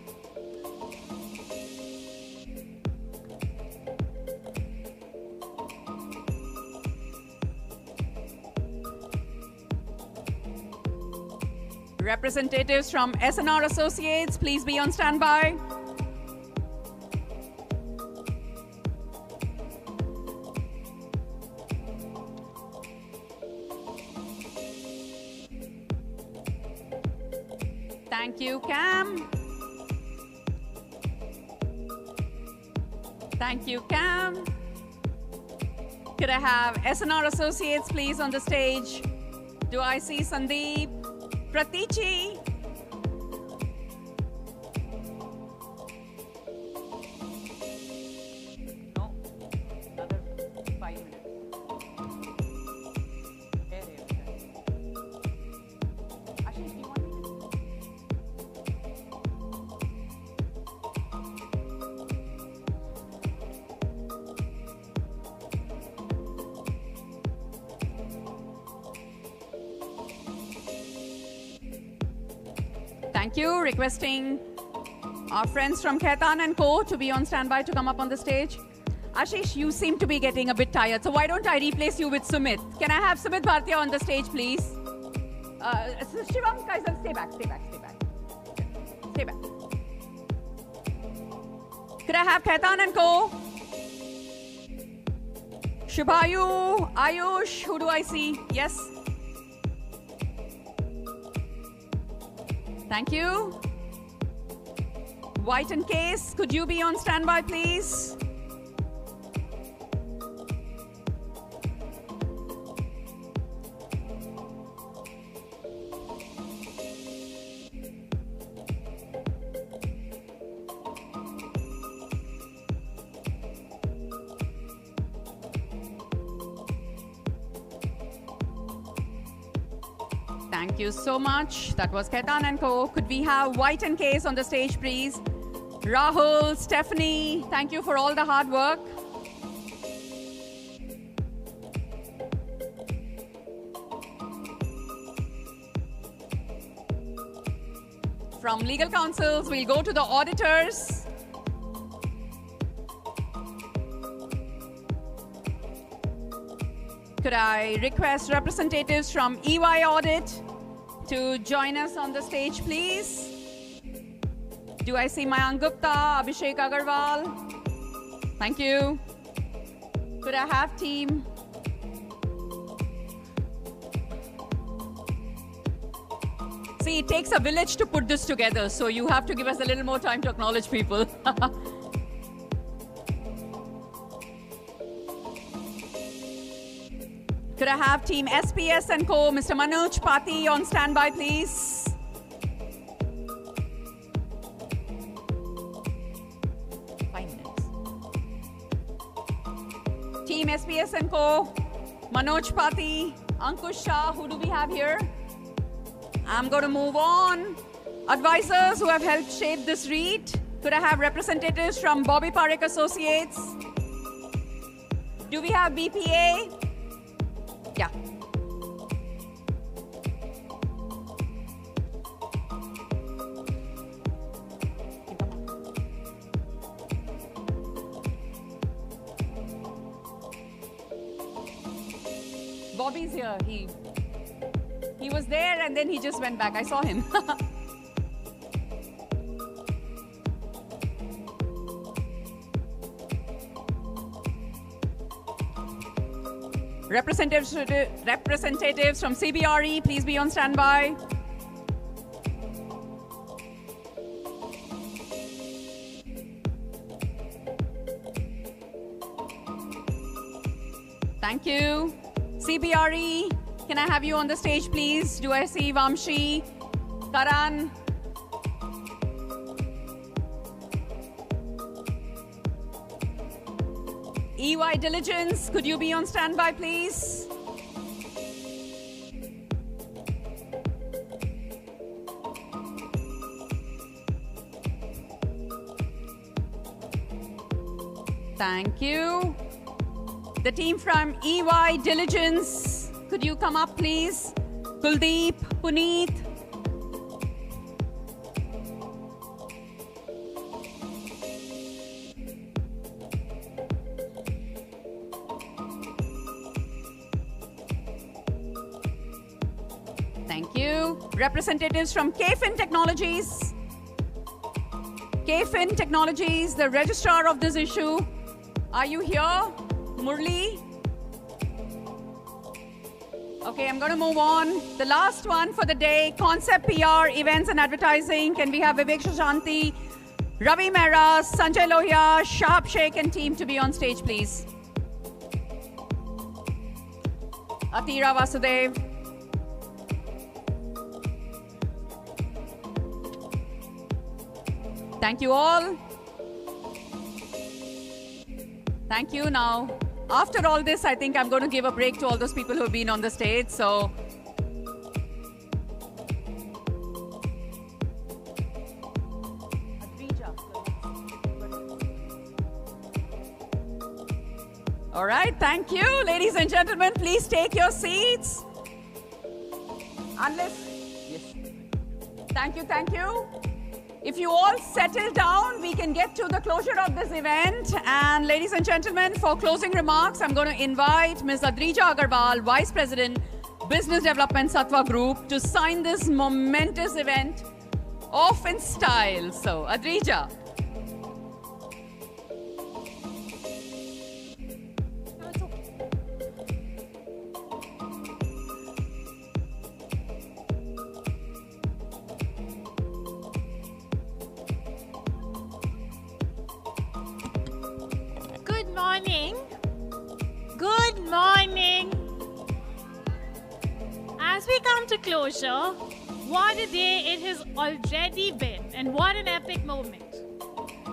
Representatives from SNR Associates, please be on standby. Thank you, Cam. Thank you, Cam. Could I have SNR Associates, please, on the stage? Do I see Sandeep? Pratichi? No, another 5 minutes. Ashish, do you want me to? Thank you. Requesting our friends from Khaitan and Co. to be on standby to come up on the stage. Ashish, you seem to be getting a bit tired, so why don't I replace you with Sumit? Can I have Sumit Bhartia on the stage, please? Shivam Kaisal, stay back. Stay back. Could I have Khaitan and Co? Shubhayu, Ayush, who do I see? Yes. Thank you. White and Case, could you be on standby, please? Thank you so much. That was Khaitan and Co. Could we have White and Case on the stage, please? Rahul, Stephanie, thank you for all the hard work. From legal counsels, we'll go to the auditors. Could I request representatives from EY Audit to join us on the stage, please? Do I see Mayank Gupta, Abhishek Agarwal? Thank you. Could I have team? See, it takes a village to put this together, so you have to give us a little more time to acknowledge people. Could I have team SPS and Co, Mr. Manoj Pati on standby, please? Team SPS and Co, Manoj Pati, Ankush Shah, who do we have here? I'm going to move on. Advisors who have helped shape this REIT. Could I have representatives from Bobby Parikh Associates? Do we have BPA? Yeah. Bobby's here. He was there and then he just went back. I saw him. Representatives from CBRE, please be on standby. Thank you. CBRE, can I have you on the stage, please? Do I see Vamshi, Karan? EY Diligence, could you be on standby, please? Thank you. The team from EY Diligence, could you come up, please? Kuldeep, Puneet. Thank you. Representatives from KFin Technologies. KFin Technologies, the registrar of this issue. Are you here? Murli? Okay, I'm going to move on. The last one for the day, Concept PR, Events and Advertising. Can we have Vivek Shashanti, Ravi Mehra, Sanjay Lohia, Shahab Sheikh and team to be on stage, please. Atira Vasudev. Thank you all. Thank you. Now, after all this, I think I'm going to give a break to all those people who have been on the stage. So, all right. Thank you, ladies and gentlemen. Please take your seats. Unless, yes. Thank you. Thank you. If you all settle down, we can get to the closure of this event. And ladies and gentlemen, for closing remarks, I'm going to invite Ms. Adrija Agarwal, Vice President, Business Development Satwa Group, to sign this momentous event off in style. So, Adrija. Good morning. As we come to closure, what a day it has already been, and what an epic moment.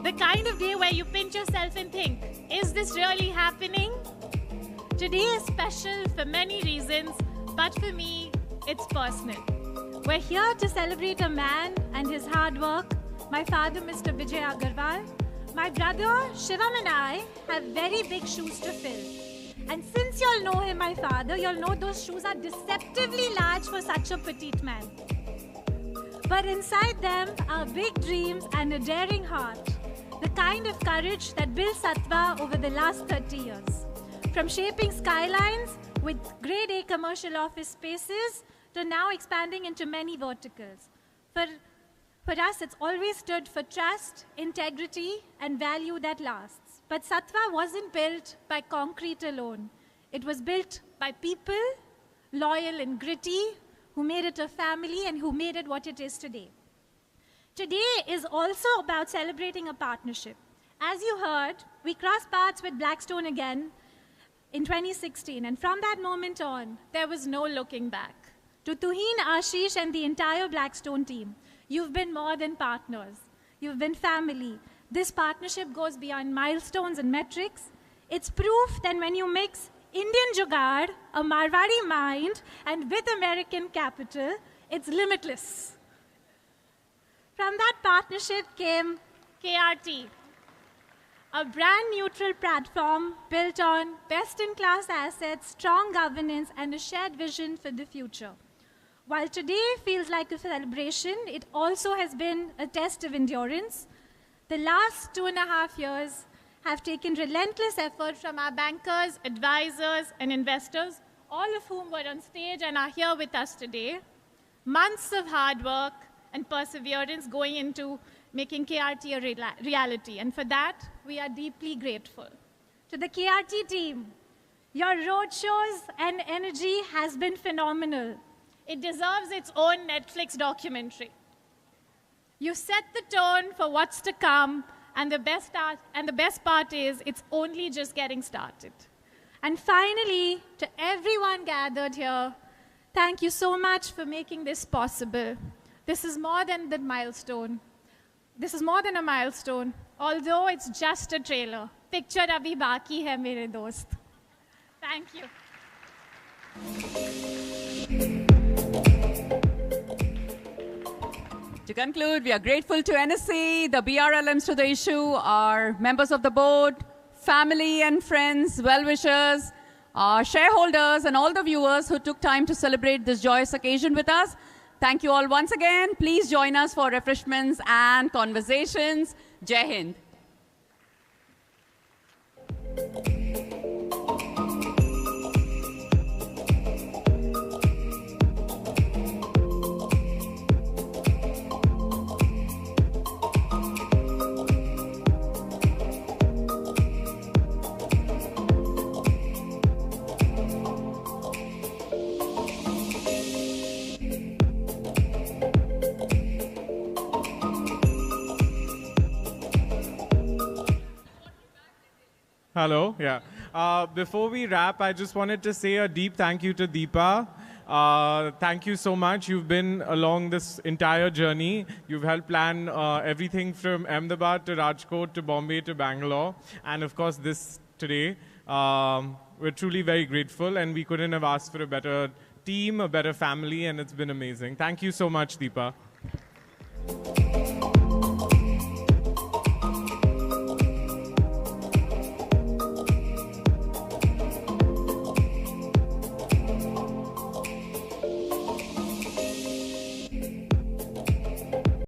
The kind of day where you pinch yourself and think, is this really happening? Today is special for many reasons, but for me, it's personal. We're here to celebrate a man and his hard work, my father, Mr. Vijay Agarwal. My brother, Shivam, and I have very big shoes to fill. And since you'll know him, my father, you'll know those shoes are deceptively large for such a petite man. But inside them are big dreams and a daring heart, the kind of courage that built Satwa over the last 30 years. From shaping skylines with grade A commercial office spaces to now expanding into many verticals. For us, it's always stood for trust, integrity, and value that lasts. But Satwa wasn't built by concrete alone. It was built by people, loyal and gritty, who made it a family and who made it what it is today. Today is also about celebrating a partnership. As you heard, we crossed paths with Blackstone again in 2016, and from that moment on, there was no looking back. To Tuhin, Ashish, and the entire Blackstone team, you've been more than partners. You've been family. This partnership goes beyond milestones and metrics. It's proof that when you mix Indian jugaad, a Marwari mind, and with American capital, it's limitless. From that partnership came KRT, a brand-neutral platform built on best-in-class assets, strong governance, and a shared vision for the future. While today feels like a celebration, it also has been a test of endurance. The last 2.5 years have taken relentless effort from our bankers, advisors, and investors, all of whom were on stage and are here with us today. Months of hard work and perseverance going into making KRT a reality. And for that, we are deeply grateful. To the KRT team, your roadshows and energy has been phenomenal. It deserves its own Netflix documentary. You set the tone for what's to come, and the best part is it's only just getting started. And finally, to everyone gathered here, thank you so much for making this possible. This is more than the milestone. This is more than a milestone, although it's just a trailer. Picture abhi baki hai mere dost. Thank you. To conclude, we are grateful to NSE, the BRLMs to the issue, our members of the board, family and friends, well-wishers, our shareholders, and all the viewers who took time to celebrate this joyous occasion with us. Thank you all once again. Please join us for refreshments and conversations. Jai Hind. Hello, yeah. Before we wrap, I just wanted to say a deep thank you to Deepa. Thank you so much. You've been along this entire journey. You've helped plan everything from Ahmedabad to Rajkot to Bombay to Bangalore. And of course, this today. We're truly very grateful, and we couldn't have asked for a better team, a better family, and it's been amazing. Thank you so much, Deepa.